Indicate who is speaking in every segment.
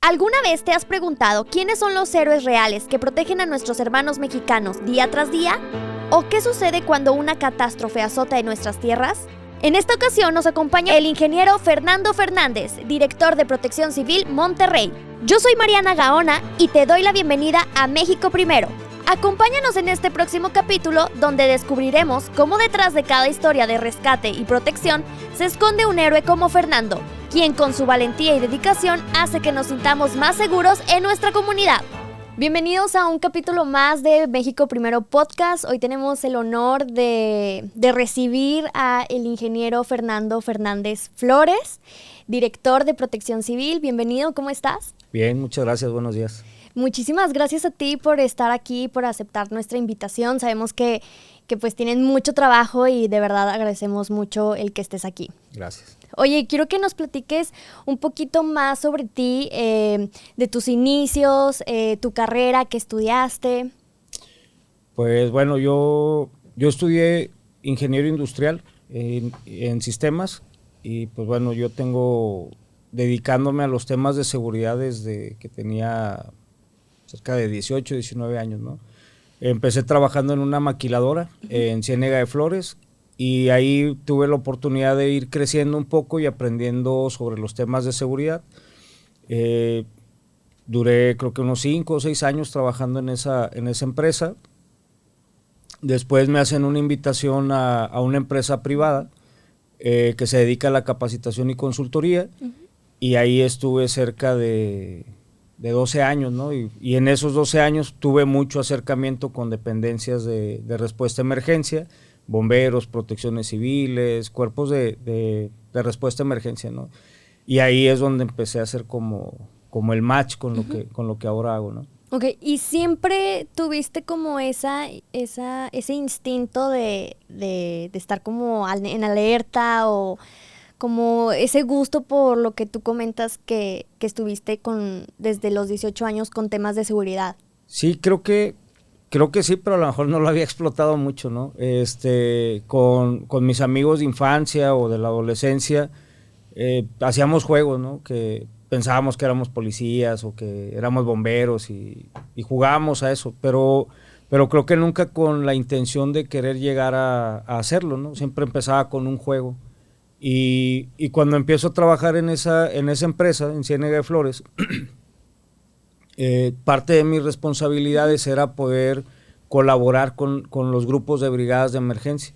Speaker 1: ¿Alguna vez te has preguntado quiénes son los héroes reales que protegen a nuestros hermanos mexicanos día tras día? ¿O qué sucede cuando una catástrofe azota en nuestras tierras? En esta ocasión nos acompaña el ingeniero Fernando Fernández, director de Protección Civil Monterrey. Yo soy Mariana Gaona y te doy la bienvenida a México Primero. Acompáñanos en este próximo capítulo donde descubriremos cómo detrás de cada historia de rescate y protección se esconde un héroe como Fernando, quien con su valentía y dedicación hace que nos sintamos más seguros en nuestra comunidad. Bienvenidos a un capítulo más de México Primero Podcast. Hoy tenemos el honor de recibir a el ingeniero Fernando Fernández Flores, director de Protección Civil. Bienvenido, ¿cómo estás?
Speaker 2: Bien, muchas gracias, buenos días.
Speaker 1: Muchísimas gracias a ti por estar aquí, por aceptar nuestra invitación. Sabemos que pues tienen mucho trabajo y de verdad agradecemos mucho el que estés aquí.
Speaker 2: Gracias.
Speaker 1: Oye, quiero que nos platiques un poquito más sobre ti, de tus inicios, tu carrera, qué estudiaste.
Speaker 2: Pues bueno, yo estudié ingeniero industrial en sistemas y pues bueno, yo tengo dedicándome a los temas de seguridad desde que tenía cerca de 18, 19 años, ¿no? Empecé trabajando en una maquiladora en Ciénega de Flores y ahí tuve la oportunidad de ir creciendo un poco y aprendiendo sobre los temas de seguridad. Duré creo que unos 5 o 6 años trabajando en esa empresa. Después me hacen una invitación a una empresa privada que se dedica a la capacitación y consultoría, y ahí estuve cerca de 12 años, ¿no? Y en esos 12 años tuve mucho acercamiento con dependencias de respuesta a emergencia, bomberos, protecciones civiles, cuerpos de respuesta a emergencia, ¿no? Y ahí es donde empecé a hacer como el match con lo que ahora hago, ¿no?
Speaker 1: Ok, ¿y siempre tuviste como ese instinto de estar como en alerta o como ese gusto por lo que tú comentas que estuviste desde los 18 años con temas de seguridad?
Speaker 2: Sí, creo que sí, pero a lo mejor no lo había explotado mucho, ¿no? Con mis amigos de infancia o de la adolescencia, hacíamos juegos, ¿no? Que pensábamos que éramos policías o que éramos bomberos y jugábamos a eso, pero creo que nunca con la intención de querer llegar a hacerlo, ¿no? Siempre empezaba con un juego. Y cuando empiezo a trabajar en esa empresa, en Ciénega de Flores, parte de mis responsabilidades era poder colaborar con los grupos de brigadas de emergencia.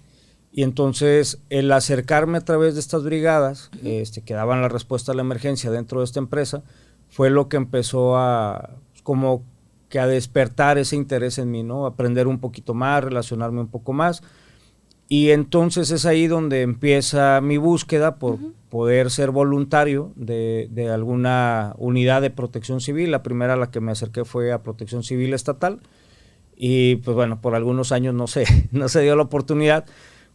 Speaker 2: Y entonces el acercarme a través de estas brigadas, que daban la respuesta a la emergencia dentro de esta empresa, fue lo que empezó a despertar ese interés en mí, ¿no? Aprender un poquito más, relacionarme un poco más. Y entonces es ahí donde empieza mi búsqueda por poder ser voluntario de alguna unidad de protección civil. La primera a la que me acerqué fue a Protección Civil Estatal y pues bueno, por algunos años no se dio la oportunidad.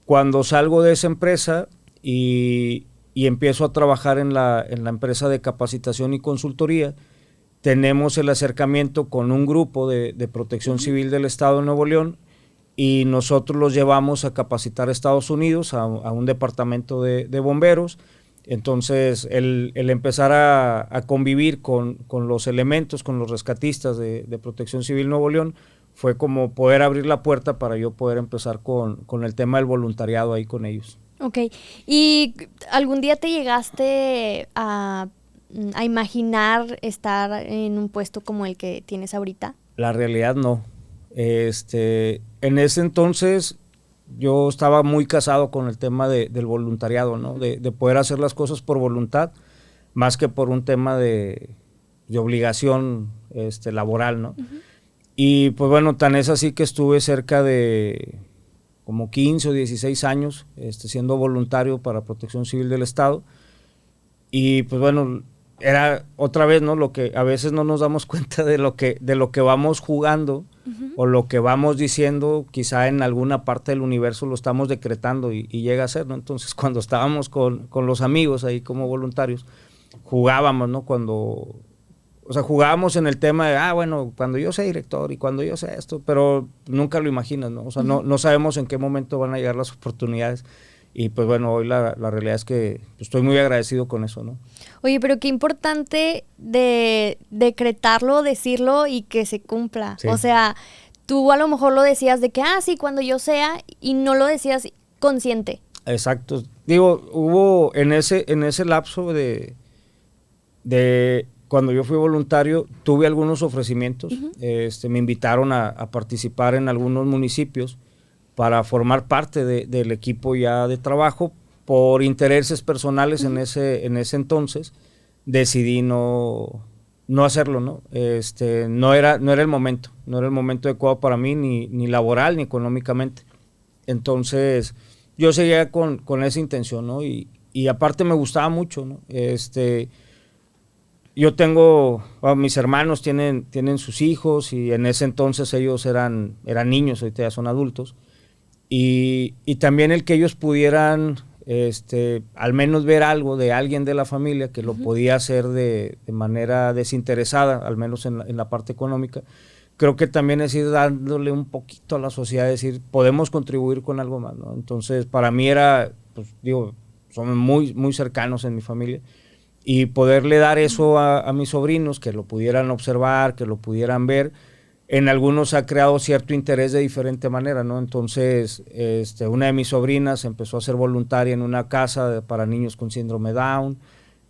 Speaker 2: Cuando salgo de esa empresa y empiezo a trabajar en la empresa de capacitación y consultoría, tenemos el acercamiento con un grupo de Protección Civil del Estado de Nuevo León, y nosotros los llevamos a capacitar a Estados Unidos, a un departamento de bomberos. Entonces el empezar a convivir con los elementos, con los rescatistas de Protección Civil Nuevo León, fue como poder abrir la puerta para yo poder empezar con el tema del voluntariado ahí con ellos.
Speaker 1: Ok, ¿y algún día te llegaste a imaginar estar en un puesto como el que tienes ahorita?
Speaker 2: La realidad no. En ese entonces yo estaba muy casado con el tema del voluntariado, ¿no? De poder hacer las cosas por voluntad, más que por un tema de obligación laboral, ¿no? Y pues bueno, tan es así que estuve cerca de como 15 o 16 años siendo voluntario para Protección Civil del Estado. Y pues bueno, era otra vez, ¿no? Lo que a veces no nos damos cuenta de lo que vamos jugando o lo que vamos diciendo, quizá en alguna parte del universo lo estamos decretando y llega a ser, ¿no? Entonces cuando estábamos con los amigos ahí como voluntarios, jugábamos, ¿no? Jugábamos en el tema de, bueno, cuando yo sea director y cuando yo sea esto, pero nunca lo imaginas, ¿no? O sea, no sabemos en qué momento van a llegar las oportunidades. Y pues bueno, hoy la realidad es que pues, estoy muy agradecido con eso, ¿no?
Speaker 1: Oye, pero qué importante de decretarlo, decirlo y que se cumpla.
Speaker 2: Sí.
Speaker 1: O sea, tú a lo mejor lo decías de que, sí, cuando yo sea, y no lo decías consciente.
Speaker 2: Exacto. Digo, hubo en ese lapso de cuando yo fui voluntario, tuve algunos ofrecimientos. Me invitaron a participar en algunos municipios para formar parte del equipo ya de trabajo. Por intereses personales en ese entonces, decidí no hacerlo, ¿no? No era el momento adecuado para mí, ni laboral, ni económicamente. Entonces, yo seguía con esa intención, ¿no? Y aparte me gustaba mucho, ¿no? Yo tengo, mis hermanos tienen sus hijos, y en ese entonces ellos eran niños, ahorita ya son adultos, y también el que ellos pudieran al menos ver algo de alguien de la familia que lo podía hacer de manera desinteresada, al menos en la parte económica. Creo que también es ir dándole un poquito a la sociedad, decir, podemos contribuir con algo más, ¿no? Entonces, para mí era, pues digo, somos muy, muy cercanos en mi familia, y poderle dar eso a mis sobrinos, que lo pudieran observar, que lo pudieran ver. En algunos ha creado cierto interés de diferente manera, ¿no? Entonces, una de mis sobrinas empezó a ser voluntaria en una casa para niños con síndrome Down.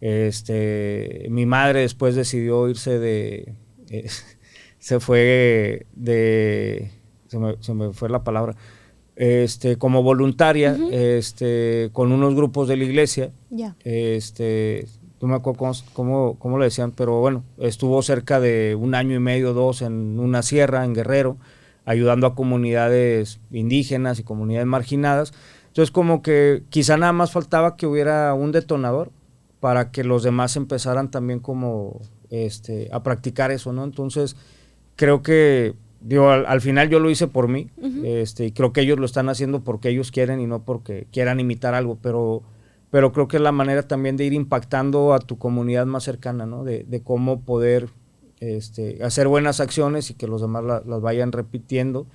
Speaker 2: Mi madre después decidió irse se me fue la palabra, como voluntaria, con unos grupos de la iglesia.
Speaker 1: Ya.
Speaker 2: No me acuerdo cómo le decían, pero bueno, estuvo cerca de 1 año y medio, 2, en una sierra, en Guerrero, ayudando a comunidades indígenas y comunidades marginadas. Entonces, como que quizá nada más faltaba que hubiera un detonador para que los demás empezaran también como a practicar eso, ¿no? Entonces, creo que digo, al final yo lo hice por mí, y creo que ellos lo están haciendo porque ellos quieren y no porque quieran imitar algo, pero creo que es la manera también de ir impactando a tu comunidad más cercana, ¿no? De cómo poder hacer buenas acciones y que los demás las vayan repitiendo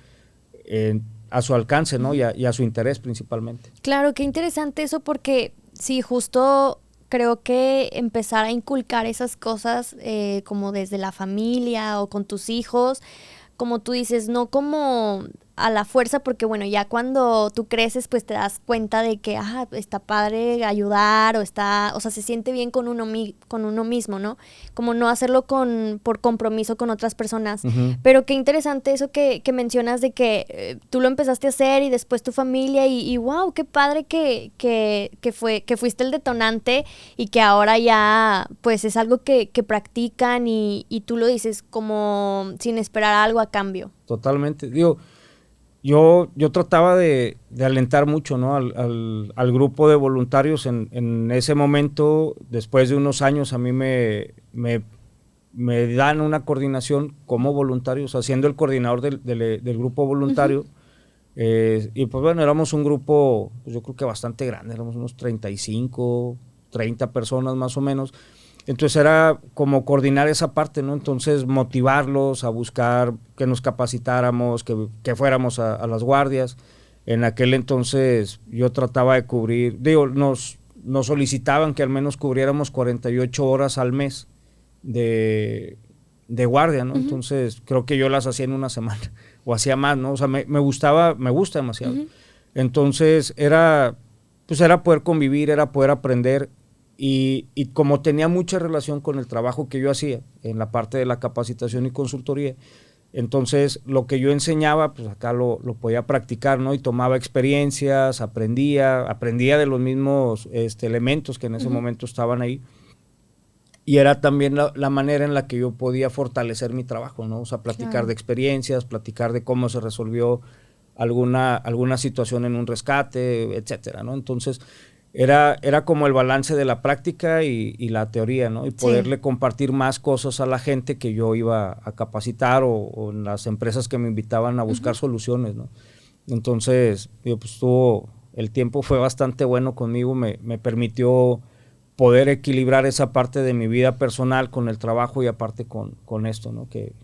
Speaker 2: a su alcance, ¿no? Y a su interés principalmente.
Speaker 1: Claro, qué interesante eso, porque sí, justo creo que empezar a inculcar esas cosas como desde la familia o con tus hijos, como tú dices, no como a la fuerza, porque bueno, ya cuando tú creces, pues te das cuenta de que, está padre ayudar, o sea, se siente bien con uno mismo, ¿no? Como no hacerlo por compromiso con otras personas. Pero qué interesante eso que mencionas de que tú lo empezaste a hacer y después tu familia, y wow, qué padre que fuiste el detonante, y que ahora ya, pues es algo que practican, y tú lo dices como sin esperar algo a cambio.
Speaker 2: Totalmente. Digo, yo trataba de alentar mucho, ¿no? al grupo de voluntarios en ese momento. Después de unos años a mí me dan una coordinación como voluntario, o sea, siendo el coordinador del grupo voluntario. Y pues bueno, éramos un grupo, pues yo creo que bastante grande, éramos unos 35, 30 personas más o menos. Entonces era como coordinar esa parte, ¿no? Entonces motivarlos a buscar que nos capacitáramos, que fuéramos a las guardias. En aquel entonces yo trataba de cubrir, nos solicitaban que al menos cubriéramos 48 horas al mes de guardia, ¿no? Entonces creo que yo las hacía en una semana o hacía más, ¿no? O sea, me gusta demasiado. Entonces era poder convivir, era poder aprender. Y como tenía mucha relación con el trabajo que yo hacía en la parte de la capacitación y consultoría, entonces lo que yo enseñaba, pues acá lo podía practicar, ¿no? Y tomaba experiencias, aprendía de los mismos elementos que en ese momento estaban ahí. Y era también la manera en la que yo podía fortalecer mi trabajo, ¿no? O sea, platicar de experiencias, platicar de cómo se resolvió alguna situación en un rescate, etcétera, ¿no? Entonces, era como el balance de la práctica y la teoría, ¿no? Y poderle compartir más cosas a la gente que yo iba a capacitar, o en las empresas que me invitaban a buscar soluciones, ¿no? Entonces, pues el tiempo fue bastante bueno conmigo, me permitió poder equilibrar esa parte de mi vida personal con el trabajo, y aparte con esto, ¿no? Que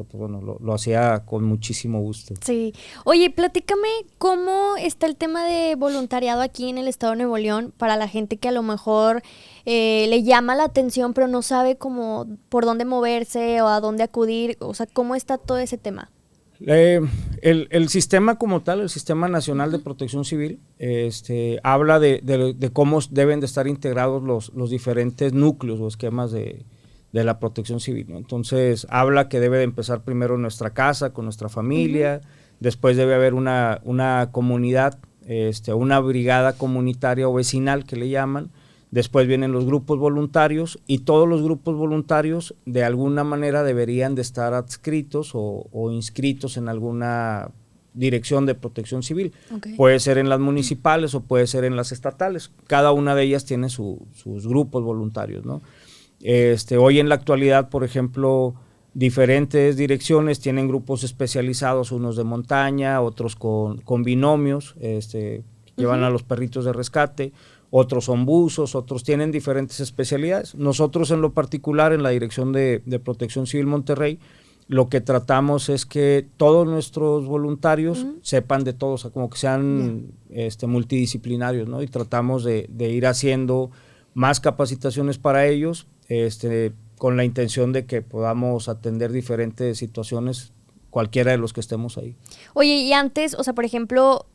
Speaker 2: pues bueno, lo hacía con muchísimo gusto.
Speaker 1: Sí. Oye, platícame cómo está el tema de voluntariado aquí en el estado de Nuevo León para la gente que a lo mejor le llama la atención, pero no sabe cómo por dónde moverse o a dónde acudir. O sea, ¿cómo está todo ese tema?
Speaker 2: El sistema como tal, el Sistema Nacional de Protección Civil, habla de cómo deben de estar integrados los diferentes núcleos o esquemas de la protección civil, ¿no? Entonces, habla que debe de empezar primero en nuestra casa, con nuestra familia, después debe haber una comunidad, una brigada comunitaria o vecinal que le llaman, después vienen los grupos voluntarios y todos los grupos voluntarios de alguna manera deberían de estar adscritos o inscritos en alguna dirección de protección civil. Okay. Puede ser en las municipales o puede ser en las estatales. Cada una de ellas tiene sus grupos voluntarios, ¿no? Hoy en la actualidad, por ejemplo, diferentes direcciones tienen grupos especializados, unos de montaña, otros con binomios, llevan a los perritos de rescate, otros son buzos, otros tienen diferentes especialidades. Nosotros en lo particular, en la Dirección de Protección Civil Monterrey, lo que tratamos es que todos nuestros voluntarios sepan de todo, o sea, como que sean multidisciplinarios, ¿no? Y tratamos de ir haciendo más capacitaciones para ellos, con la intención de que podamos atender diferentes situaciones, cualquiera de los que estemos ahí.
Speaker 1: Oye, y antes, o sea, por ejemplo,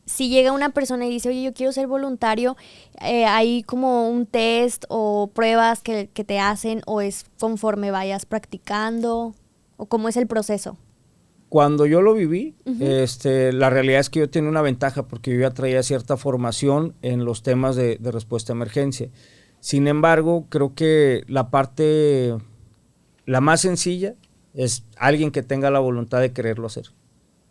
Speaker 1: si llega una persona y dice, oye, yo quiero ser voluntario, ¿hay como un test o pruebas que te hacen o es conforme vayas practicando o cómo es el proceso?
Speaker 2: Cuando yo lo viví, la realidad es que yo tenía una ventaja porque yo ya traía cierta formación en los temas de respuesta a emergencia. Sin embargo, creo que la más sencilla es alguien que tenga la voluntad de quererlo hacer.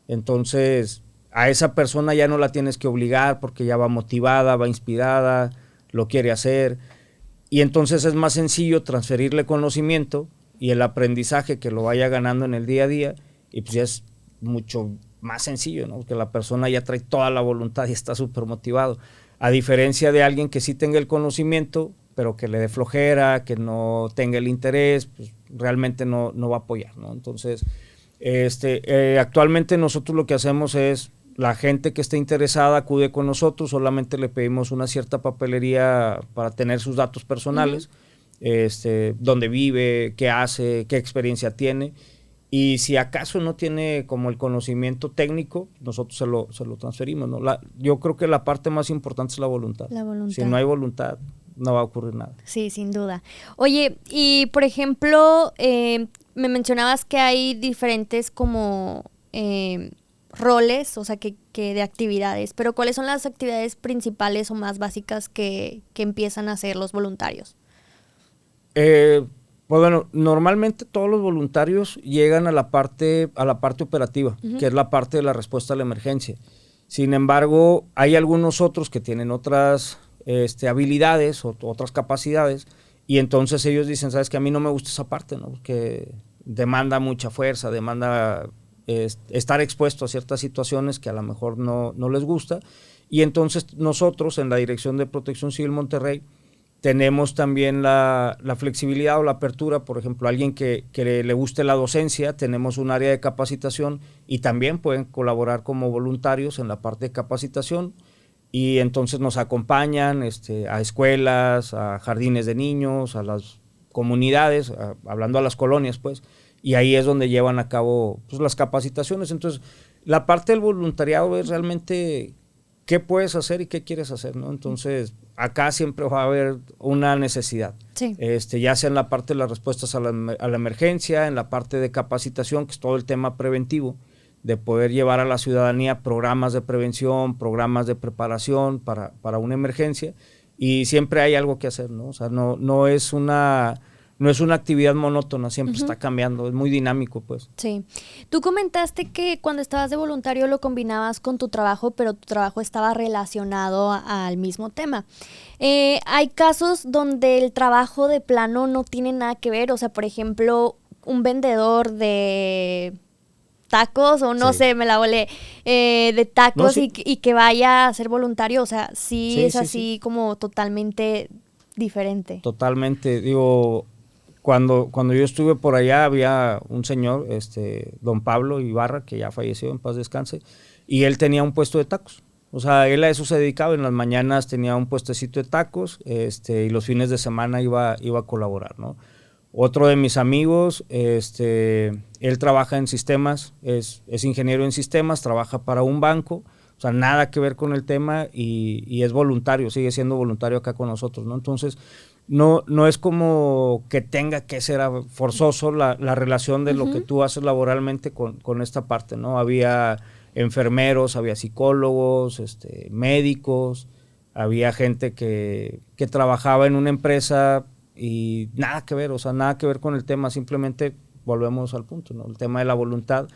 Speaker 2: Entonces, a esa persona ya no la tienes que obligar porque ya va motivada, va inspirada, lo quiere hacer. Y entonces es más sencillo transferirle conocimiento y el aprendizaje que lo vaya ganando en el día a día, y pues ya es mucho más sencillo, ¿no? Porque la persona ya trae toda la voluntad y está súper motivado. A diferencia de alguien que sí tenga el conocimiento, pero que le dé flojera, que no tenga el interés, pues realmente no va a apoyar, ¿no? Entonces, actualmente nosotros lo que hacemos es, la gente que esté interesada acude con nosotros, solamente le pedimos una cierta papelería para tener sus datos personales, dónde vive, qué hace, qué experiencia tiene, y si acaso no tiene como el conocimiento técnico, nosotros se lo transferimos, ¿no? Yo creo que la parte más importante es la voluntad.
Speaker 1: La voluntad.
Speaker 2: Si no hay voluntad, no va a ocurrir nada.
Speaker 1: Sí, sin duda. Oye, y por ejemplo, me mencionabas que hay diferentes como roles, o sea, que de actividades, pero ¿cuáles son las actividades principales o más básicas que empiezan a hacer los voluntarios?
Speaker 2: Pues bueno, normalmente todos los voluntarios llegan a la parte operativa, que es la parte de la respuesta a la emergencia. Sin embargo, hay algunos otros que tienen otras habilidades o otras capacidades, y entonces ellos dicen, sabes que a mí no me gusta esa parte, ¿no? Porque demanda mucha fuerza, demanda estar expuesto a ciertas situaciones que a lo mejor no les gusta, y entonces nosotros en la Dirección de Protección Civil Monterrey tenemos también la flexibilidad o la apertura. Por ejemplo, alguien que le guste la docencia, tenemos un área de capacitación y también pueden colaborar como voluntarios en la parte de capacitación, y entonces nos acompañan a escuelas, a jardines de niños, a las comunidades, hablando a las colonias, pues, y ahí es donde llevan a cabo pues, las capacitaciones. Entonces, la parte del voluntariado es realmente qué puedes hacer y qué quieres hacer, ¿no? Entonces, acá siempre va a haber una necesidad,
Speaker 1: sí.
Speaker 2: Ya sea en la parte de las respuestas a la emergencia, en la parte de capacitación, que es todo el tema preventivo, de poder llevar a la ciudadanía programas de prevención, programas de preparación para una emergencia, y siempre hay algo que hacer, ¿no? O sea, no es una actividad monótona, siempre está cambiando, es muy dinámico, pues.
Speaker 1: Sí. Tú comentaste que cuando estabas de voluntario lo combinabas con tu trabajo, pero tu trabajo estaba relacionado al mismo tema. Hay casos donde el trabajo de plano no tiene nada que ver, o sea, por ejemplo, un vendedor de tacos, o no sé, me la volé, de tacos, no, sí. y que vaya a ser voluntario, o sea, sí es así como totalmente diferente.
Speaker 2: Totalmente, digo, cuando yo estuve por allá había un señor, don Pablo Ibarra, que ya falleció, en paz descanse, y él tenía un puesto de tacos. O sea, él a eso se dedicaba, en las mañanas tenía un puestecito de tacos, y los fines de semana iba a colaborar, ¿no? Otro de mis amigos, él trabaja en sistemas, es ingeniero en sistemas, trabaja para un banco, o sea, nada que ver con el tema y es voluntario, sigue siendo voluntario acá con nosotros, ¿no? Entonces, no es como que tenga que ser forzoso la relación de lo que tú haces laboralmente con esta parte, ¿no? Había enfermeros, había psicólogos, médicos, había gente que trabajaba en una empresa y nada que ver, o sea, nada que ver con el tema, simplemente volvemos al punto, ¿no? El tema de la voluntad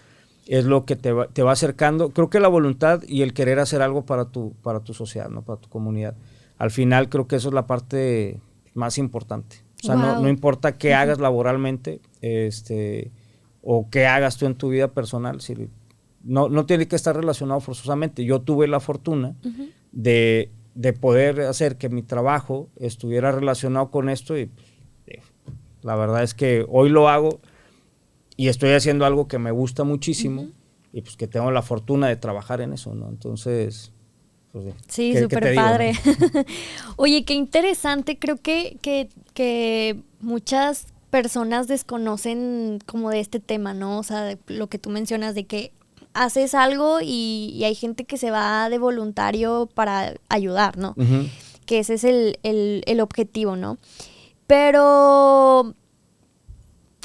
Speaker 2: es lo que te va acercando. Creo que la voluntad y el querer hacer algo para tu sociedad, ¿no? Para tu comunidad. Al final creo que eso es la parte más importante. O sea, no importa qué hagas laboralmente, o qué hagas tú en tu vida personal, si, no tiene que estar relacionado forzosamente. Yo tuve la fortuna de poder hacer que mi trabajo estuviera relacionado con esto y la verdad es que hoy lo hago y estoy haciendo algo que me gusta muchísimo y pues que tengo la fortuna de trabajar en eso, ¿no? Entonces, pues
Speaker 1: sí, súper padre. ¿No? Oye, qué interesante, creo que muchas personas desconocen como de este tema, ¿no? O sea, de lo que tú mencionas de que haces algo y hay gente que se va de voluntario para ayudar, ¿no? Que ese es el objetivo, ¿no? Pero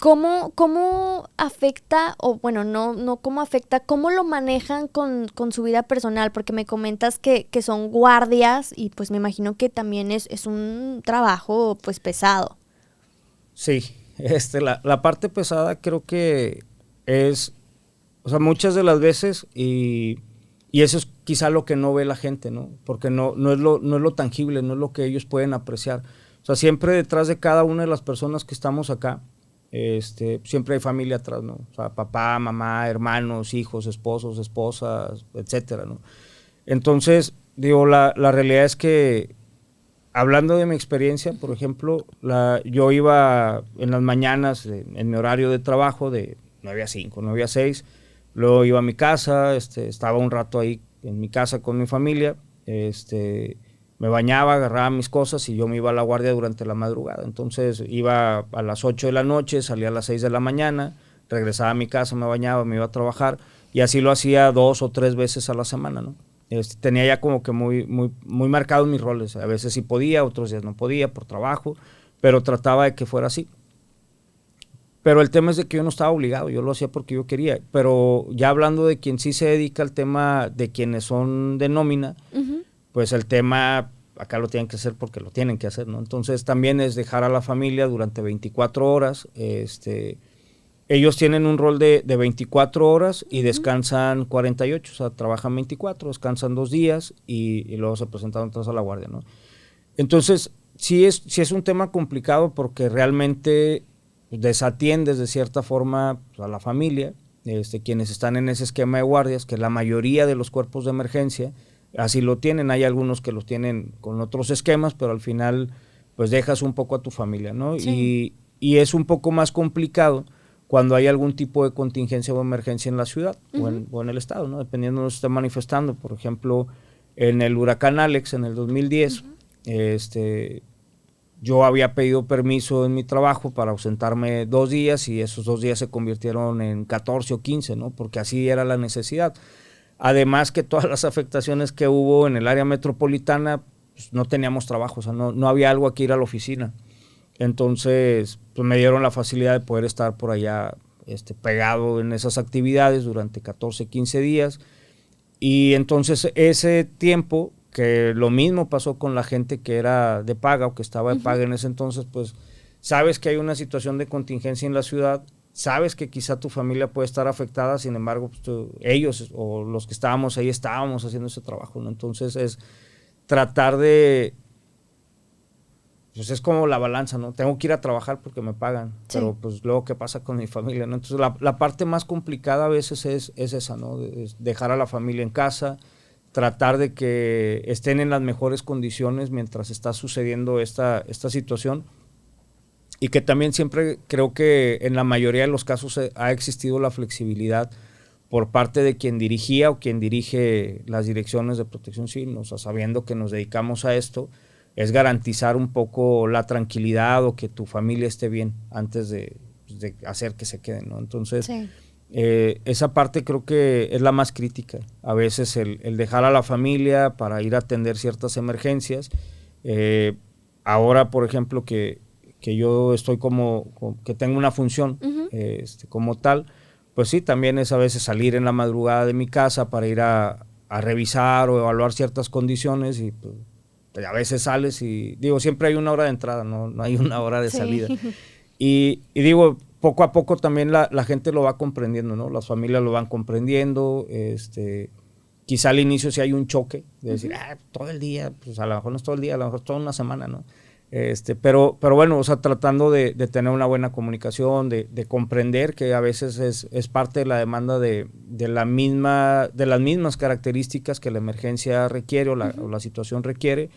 Speaker 1: ¿cómo afecta, o bueno, no cómo afecta, cómo lo manejan con su vida personal? Porque me comentas que son guardias y pues me imagino que también es un trabajo pues pesado.
Speaker 2: Sí, la parte pesada creo que es, o sea, muchas de las veces, y eso es quizá lo que no ve la gente, ¿no? Porque no es lo tangible, no es lo que ellos pueden apreciar. O sea, siempre detrás de cada una de las personas que estamos acá, siempre hay familia atrás, ¿no? O sea, papá, mamá, hermanos, hijos, esposos, esposas, etcétera, ¿no? Entonces, digo, la realidad es que, hablando de mi experiencia, por ejemplo, yo iba en las mañanas, en mi horario de trabajo, de 9 a 5, 9 a 6, luego iba a mi casa, estaba un rato ahí en mi casa con mi familia, me bañaba, agarraba mis cosas y yo me iba a la guardia durante la madrugada. Entonces iba a las 8 de la noche, salía a las 6 de la mañana, regresaba a mi casa, me bañaba, me iba a trabajar y así lo hacía 2 o 3 veces a la semana, ¿no? Tenía ya como que muy marcados mis roles. A veces sí podía, otros días no podía por trabajo, pero trataba de que fuera así. Pero el tema es de que yo no estaba obligado, yo lo hacía porque yo quería. Pero ya hablando de quien sí se dedica al tema de quienes son de nómina, pues el tema acá lo tienen que hacer porque lo tienen que hacer, ¿no? Entonces también es dejar a la familia durante 24 horas. Ellos tienen un rol de 24 horas y descansan 48, o sea, trabajan 24, descansan 2 días y luego se presentan otra vez a la guardia, ¿no? Entonces, sí es un tema complicado porque realmente desatiendes de cierta forma pues, a la familia, quienes están en ese esquema de guardias, que la mayoría de los cuerpos de emergencia así lo tienen. Hay algunos que los tienen con otros esquemas, pero al final pues dejas un poco a tu familia, ¿no? Sí. Y es un poco más complicado cuando hay algún tipo de contingencia o emergencia en la ciudad o en el estado, ¿no? Dependiendo de lo que se esté manifestando. Por ejemplo, en el huracán Alex en el 2010, yo había pedido permiso en mi trabajo para ausentarme 2 días y esos 2 días se convirtieron en 14 o 15, ¿no? Porque así era la necesidad. Además que todas las afectaciones que hubo en el área metropolitana, pues no teníamos trabajo, o sea, no había algo aquí ir a la oficina. Entonces, pues me dieron la facilidad de poder estar por allá pegado en esas actividades durante 14, 15 días. Y entonces ese tiempo, que lo mismo pasó con la gente que era de paga o que estaba de paga en ese entonces, pues sabes que hay una situación de contingencia en la ciudad, sabes que quizá tu familia puede estar afectada, sin embargo, pues ellos o los que estábamos ahí estábamos haciendo ese trabajo, ¿no? Entonces es tratar de, pues es como la balanza, ¿no? Tengo que ir a trabajar porque me pagan, sí. Pero pues luego qué pasa con mi familia, ¿no? Entonces la parte más complicada a veces es esa, ¿no? Es dejar a la familia en casa, tratar de que estén en las mejores condiciones mientras está sucediendo esta situación. y que también siempre creo que en la mayoría de los casos ha existido la flexibilidad por parte de quien dirigía o quien dirige las direcciones de protección civil, o sea, sabiendo que nos dedicamos a esto, es garantizar un poco la tranquilidad o que tu familia esté bien antes de hacer que se queden, ¿no? Entonces, sí. Esa parte creo que es la más crítica. A veces el dejar a la familia para ir a atender ciertas emergencias. Ahora, por ejemplo, que yo estoy que tengo una función como tal, pues sí, también es a veces salir en la madrugada de mi casa para ir a revisar o evaluar ciertas condiciones y pues, a veces sales y digo, siempre hay una hora de entrada, no hay una hora de salida. Y digo, poco a poco también la gente lo va comprendiendo, ¿no? Las familias lo van comprendiendo, quizá al inicio sí hay un choque de decir, todo el día, pues a lo mejor no es todo el día, a lo mejor es toda una semana, ¿no? Pero bueno, o sea, tratando de tener una buena comunicación, de comprender que a veces es parte de la demanda de las mismas características que la emergencia requiere o la situación requiere,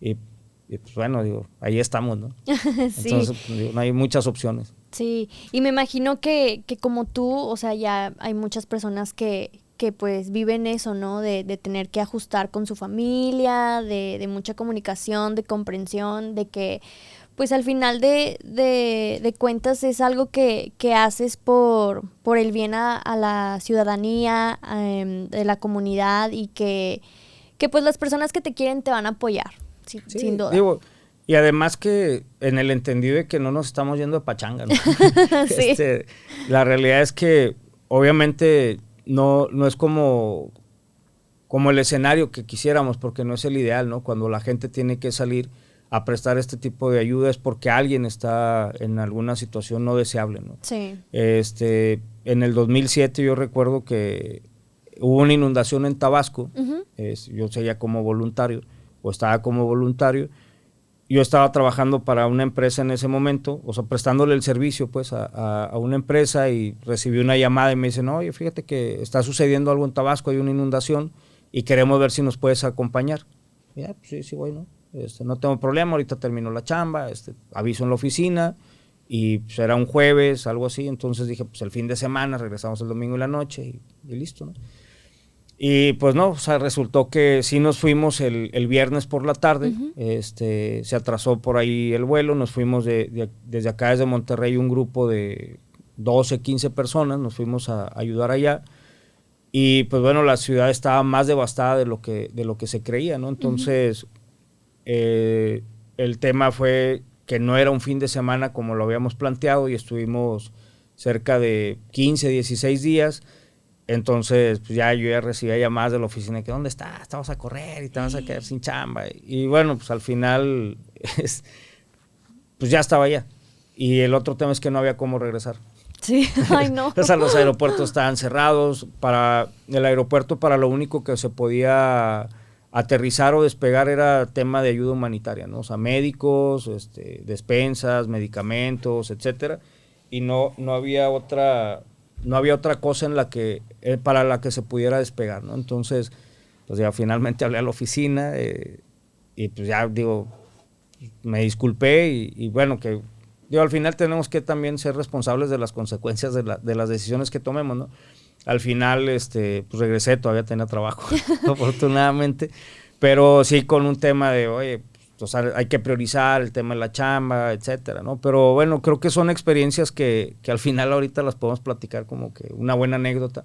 Speaker 2: y pues bueno, digo, ahí estamos, ¿no? Sí. Entonces, digo, no hay muchas opciones.
Speaker 1: Sí, y me imagino que como tú, o sea, ya hay muchas personas que pues viven eso, ¿no? De tener que ajustar con su familia, de mucha comunicación, de comprensión, de que pues al final de cuentas es algo que haces por el bien a la ciudadanía, de la comunidad, y que pues las personas que te quieren te van a apoyar, sí, sin duda.
Speaker 2: Digo, y además que en el entendido de que no nos estamos yendo de pachanga, ¿no? Sí. La realidad es que obviamente no es como el escenario que quisiéramos, porque no es el ideal, ¿no? Cuando la gente tiene que salir a prestar este tipo de ayuda es porque alguien está en alguna situación no deseable, ¿no? Sí. En el 2007 yo recuerdo que hubo una inundación en Tabasco, yo seguía como voluntario, o estaba como voluntario. Yo estaba trabajando para una empresa en ese momento, o sea, prestándole el servicio pues a una empresa, y recibí una llamada y me dicen, oye, fíjate que está sucediendo algo en Tabasco, hay una inundación y queremos ver si nos puedes acompañar. Y ya, pues sí, bueno, no tengo problema, ahorita termino la chamba, aviso en la oficina, y pues era un jueves, algo así, entonces dije, pues el fin de semana, regresamos el domingo en la noche y listo, ¿no? Y pues no, o sea, resultó que sí nos fuimos el viernes por la tarde, se atrasó por ahí el vuelo, nos fuimos desde acá, desde Monterrey, un grupo de 12, 15 personas, nos fuimos a ayudar allá, y pues bueno, la ciudad estaba más devastada de lo que se creía, ¿no? Entonces, el tema fue que no era un fin de semana como lo habíamos planteado, y estuvimos cerca de 15, 16 días. Entonces, pues yo ya recibía llamadas de la oficina que ¿dónde estás? Te vas a correr y te vas a quedar sin chamba. Y bueno, pues al final, pues ya estaba allá. Y el otro tema es que no había cómo regresar.
Speaker 1: Sí, ay no.
Speaker 2: O sea, los aeropuertos estaban cerrados. Para el aeropuerto, para lo único que se podía aterrizar o despegar era tema de ayuda humanitaria, ¿no? O sea, médicos, despensas, medicamentos, etcétera. Y no había otra cosa para la que se pudiera despegar, ¿no? Entonces, pues ya finalmente hablé a la oficina, y pues ya digo, me disculpé, y bueno, que digo, al final tenemos que también ser responsables de las consecuencias de las decisiones que tomemos, ¿no? Al final, pues regresé, todavía tenía trabajo, afortunadamente, pero sí con un tema de, oye, o sea, hay que priorizar el tema de la chamba, etcétera, ¿no? Pero bueno, creo que son experiencias que al final ahorita las podemos platicar como que una buena anécdota.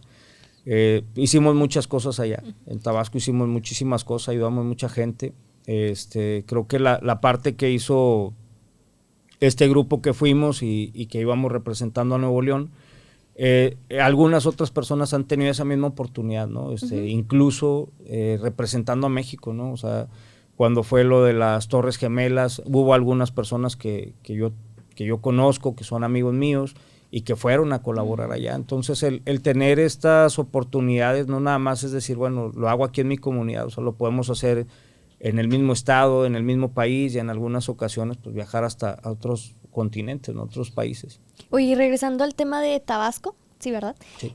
Speaker 2: Hicimos muchas cosas allá. En Tabasco hicimos muchísimas cosas, ayudamos a mucha gente. Creo que la parte que hizo este grupo que fuimos y que íbamos representando a Nuevo León, algunas otras personas han tenido esa misma oportunidad, ¿no? Incluso representando a México, ¿no? O sea, cuando fue lo de las Torres Gemelas, hubo algunas personas que yo conozco, que son amigos míos, y que fueron a colaborar allá. Entonces, el tener estas oportunidades no nada más es decir, bueno, lo hago aquí en mi comunidad, o sea, lo podemos hacer en el mismo estado, en el mismo país, y en algunas ocasiones pues viajar hasta a otros continentes, ¿no? Otros países.
Speaker 1: Oye, regresando al tema de Tabasco, sí, ¿verdad?
Speaker 2: Sí.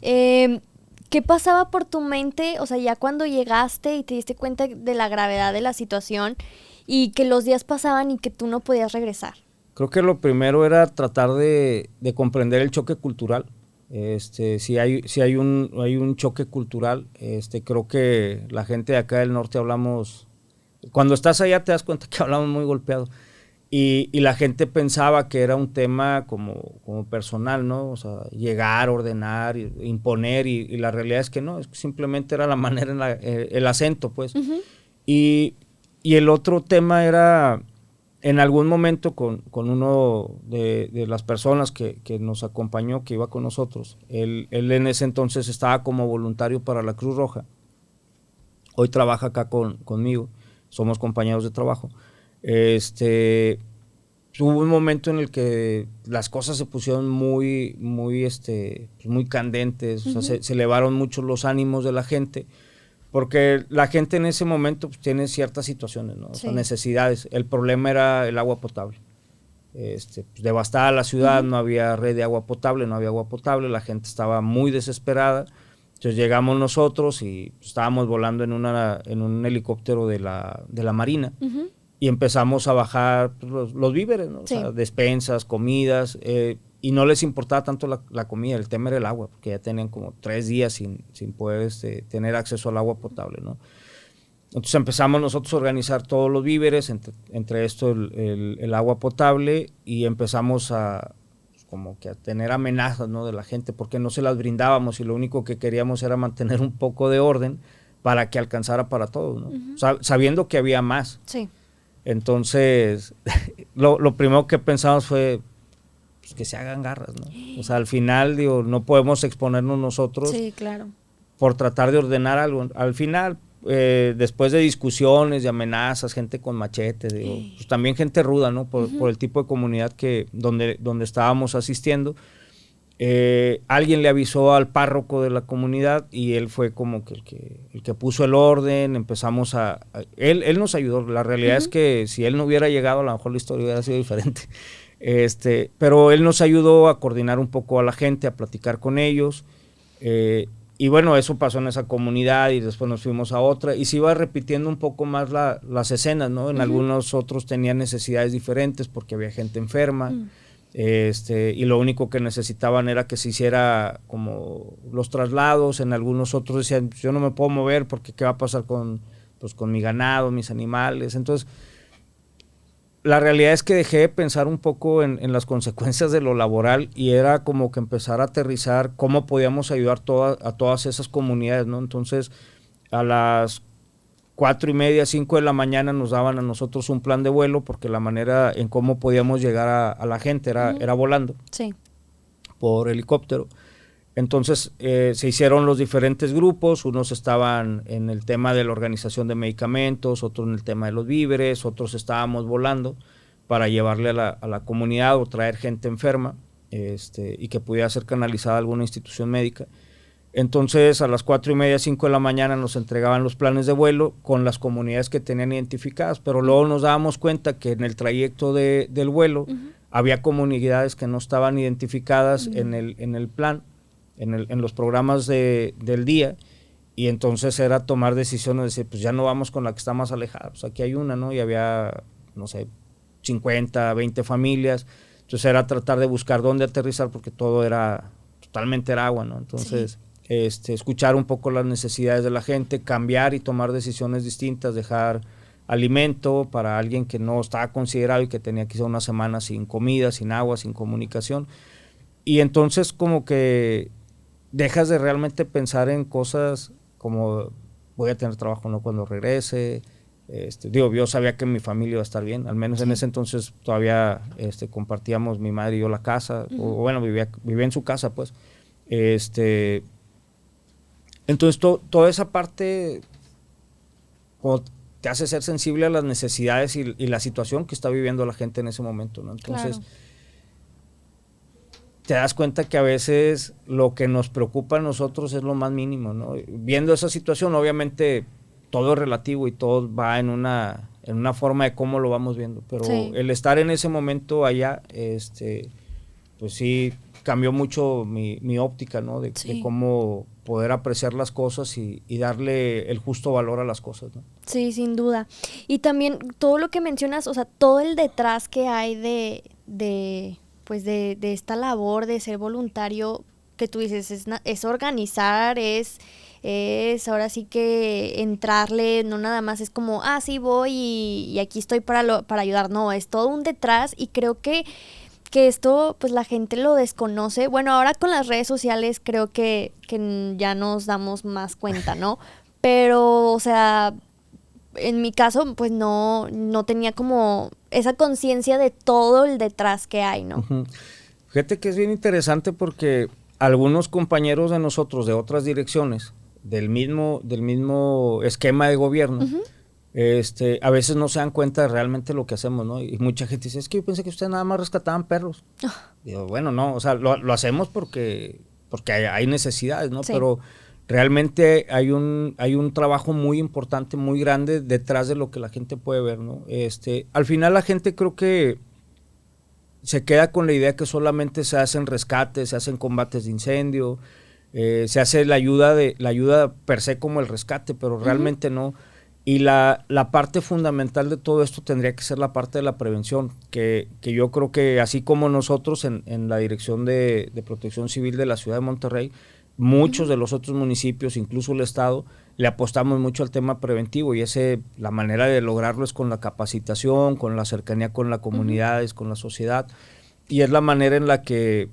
Speaker 1: ¿Qué pasaba por tu mente, o sea, ya cuando llegaste y te diste cuenta de la gravedad de la situación y que los días pasaban y que tú no podías regresar?
Speaker 2: Creo que lo primero era tratar de comprender el choque cultural. Si hay un choque cultural, creo que la gente de acá del norte hablamos, cuando estás allá te das cuenta que hablamos muy golpeado. Y la gente pensaba que era un tema como personal, ¿no? O sea, llegar, ordenar, imponer, y la realidad es que no, es que simplemente era la manera, el acento, pues.
Speaker 1: Ujú.
Speaker 2: Y el otro tema era, en algún momento con uno de las personas que nos acompañó, que iba con nosotros, él en ese entonces estaba como voluntario para la Cruz Roja. Hoy trabaja acá conmigo, somos compañeros de trabajo. Hubo un momento en el que las cosas se pusieron muy candentes, o sea, se elevaron mucho los ánimos de la gente, porque la gente en ese momento pues, tiene ciertas situaciones, ¿no? O sea, necesidades. El problema era el agua potable. Pues, devastada la ciudad, no había red de agua potable, no había agua potable, la gente estaba muy desesperada. Entonces llegamos nosotros y pues, estábamos volando en un helicóptero de la Marina. Y empezamos a bajar los víveres, ¿no? O sea, despensas, comidas, y no les importaba tanto la comida, el tema era el agua, porque ya tenían como 3 días sin poder tener acceso al agua potable, ¿no? Entonces empezamos nosotros a organizar todos los víveres, entre esto el agua potable, y empezamos como que a tener amenazas, ¿no? De la gente, porque no se las brindábamos y lo único que queríamos era mantener un poco de orden para que alcanzara para todos, ¿no? O sea, sabiendo que había más.
Speaker 1: Sí.
Speaker 2: Entonces, lo primero que pensamos fue pues, que se hagan garras, ¿no? O sea, al final, digo, no podemos exponernos nosotros por tratar de ordenar algo. Al final, después de discusiones, de amenazas, gente con machetes, digo, pues, también gente ruda, ¿no? Por el tipo de comunidad donde estábamos asistiendo. Alguien le avisó al párroco de la comunidad y él fue como que el que puso el orden. Empezamos él nos ayudó. La realidad es que si él no hubiera llegado, a lo mejor la historia hubiera sido diferente. Pero él nos ayudó a coordinar un poco a la gente, a platicar con ellos. Y bueno, eso pasó en esa comunidad y después nos fuimos a otra y se iba repitiendo un poco más las escenas, ¿no? En algunos otros tenían necesidades diferentes porque había gente enferma. Y lo único que necesitaban era que se hiciera como los traslados. En algunos otros decían, yo no me puedo mover porque qué va a pasar con mi ganado, mis animales. Entonces, la realidad es que dejé de pensar un poco en las consecuencias de lo laboral y era como que empezar a aterrizar cómo podíamos ayudar a todas esas comunidades, ¿no? Entonces, a las 4:30, 5 de la mañana nos daban a nosotros un plan de vuelo porque la manera en cómo podíamos llegar a la gente era volando por helicóptero. Entonces se hicieron los diferentes grupos, unos estaban en el tema de la organización de medicamentos, otros en el tema de los víveres, otros estábamos volando para llevarle a la comunidad o traer gente enferma y que pudiera ser canalizada a alguna institución médica. Entonces a las 4:30, 5 de la mañana nos entregaban los planes de vuelo con las comunidades que tenían identificadas, pero luego nos dábamos cuenta que en el trayecto del vuelo había comunidades que no estaban identificadas en el plan, en los programas del día, y entonces era tomar decisiones de decir, pues ya no vamos con la que está más alejada, pues aquí hay una, ¿no? Y había, no sé, 50, 20 familias, entonces era tratar de buscar dónde aterrizar porque totalmente era agua, ¿no? Entonces... escuchar un poco las necesidades de la gente, cambiar y tomar decisiones distintas, dejar alimento para alguien que no estaba considerado y que tenía quizá una semana sin comida, sin agua, sin comunicación. Y entonces como que dejas de realmente pensar en cosas como voy a tener trabajo, ¿no? Cuando regrese. Yo sabía que mi familia iba a estar bien, al menos en ese entonces todavía compartíamos mi madre y yo la casa, o bueno, vivía en su casa, pues. Entonces, toda esa parte te hace ser sensible a las necesidades y la situación que está viviendo la gente en ese momento, ¿no? Entonces, te das cuenta que a veces lo que nos preocupa a nosotros es lo más mínimo, ¿no? Viendo esa situación, obviamente, todo es relativo y todo va en una forma de cómo lo vamos viendo, pero el estar en ese momento allá, pues sí, cambió mucho mi óptica, ¿no? De cómo poder apreciar las cosas y darle el justo valor a las cosas, ¿no? Sí,
Speaker 1: sin duda. Y también todo lo que mencionas, o sea, todo el detrás que hay de de esta labor de ser voluntario que tú dices, es organizar, es ahora sí que entrarle, no nada más es como, sí voy y aquí estoy para ayudar, no, es todo un detrás y creo que esto pues la gente lo desconoce. Bueno, ahora con las redes sociales creo que ya nos damos más cuenta, ¿no? Pero, o sea, en mi caso pues no tenía como esa conciencia de todo el detrás que hay, ¿no?
Speaker 2: Uh-huh. Fíjate que es bien interesante porque algunos compañeros de nosotros de otras direcciones, del mismo esquema de gobierno, uh-huh, a veces no se dan cuenta de realmente lo que hacemos, ¿no? Y mucha gente dice, es que yo pensé que ustedes nada más rescataban perros. Digo, bueno, no, o sea, lo hacemos porque hay necesidades, ¿no? Sí. Pero realmente hay un trabajo muy importante, muy grande detrás de lo que la gente puede ver, ¿no? Al final la gente creo que se queda con la idea que solamente se hacen rescates, se hacen combates de incendio, se hace la ayuda per se como el rescate, pero realmente uh-huh, no. Y la parte fundamental de todo esto tendría que ser la parte de la prevención, que yo creo que así como nosotros en la Dirección de Protección Civil de la Ciudad de Monterrey, muchos uh-huh de los otros municipios, incluso el Estado, le apostamos mucho al tema preventivo y la manera de lograrlo es con la capacitación, con la cercanía con las comunidades, uh-huh, con la sociedad, y es la manera en la que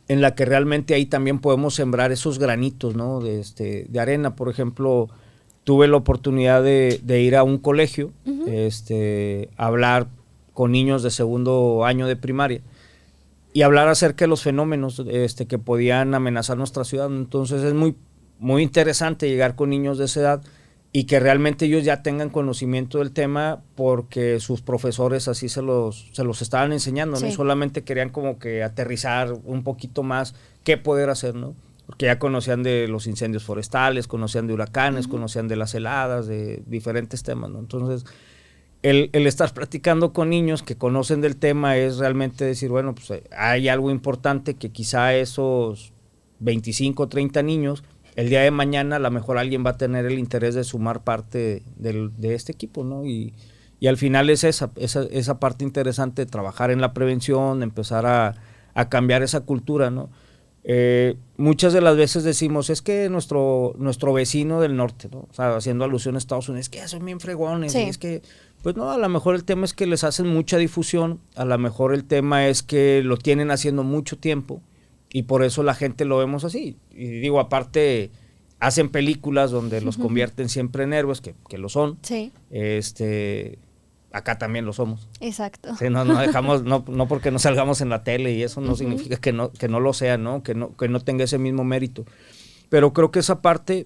Speaker 2: realmente ahí también podemos sembrar esos granitos, ¿no? de arena. Por ejemplo, tuve la oportunidad de ir a un colegio, uh-huh, a hablar con niños de segundo año de primaria y hablar acerca de los fenómenos que podían amenazar nuestra ciudad. Entonces es muy, muy interesante llegar con niños de esa edad y que realmente ellos ya tengan conocimiento del tema porque sus profesores así se los estaban enseñando, sí, ¿no? Y solamente querían como que aterrizar un poquito más qué poder hacer, ¿no? Porque ya conocían de los incendios forestales, conocían de huracanes, uh-huh, conocían de las heladas, de diferentes temas, ¿no? Entonces, el estar platicando con niños que conocen del tema es realmente decir, bueno, pues hay algo importante que quizá esos 25, 30 niños, el día de mañana a lo mejor alguien va a tener el interés de sumar parte de este equipo, ¿no? Y al final es esa parte interesante de trabajar en la prevención, empezar a cambiar esa cultura, ¿no? Muchas de las veces decimos, es que nuestro vecino del norte, ¿no? O sea, haciendo alusión a Estados Unidos, es que son bien fregones, sí, es que, pues no, a lo mejor el tema es que les hacen mucha difusión, a lo mejor el tema es que lo tienen haciendo mucho tiempo y por eso la gente lo vemos así. Y digo, aparte, hacen películas donde los convierten siempre en héroes, que lo son. Sí. Acá también lo somos.
Speaker 1: Exacto.
Speaker 2: Sí, no dejamos, no porque no salgamos en la tele y eso no uh-huh significa que no lo sea, ¿no? Que no tenga ese mismo mérito. Pero creo que esa parte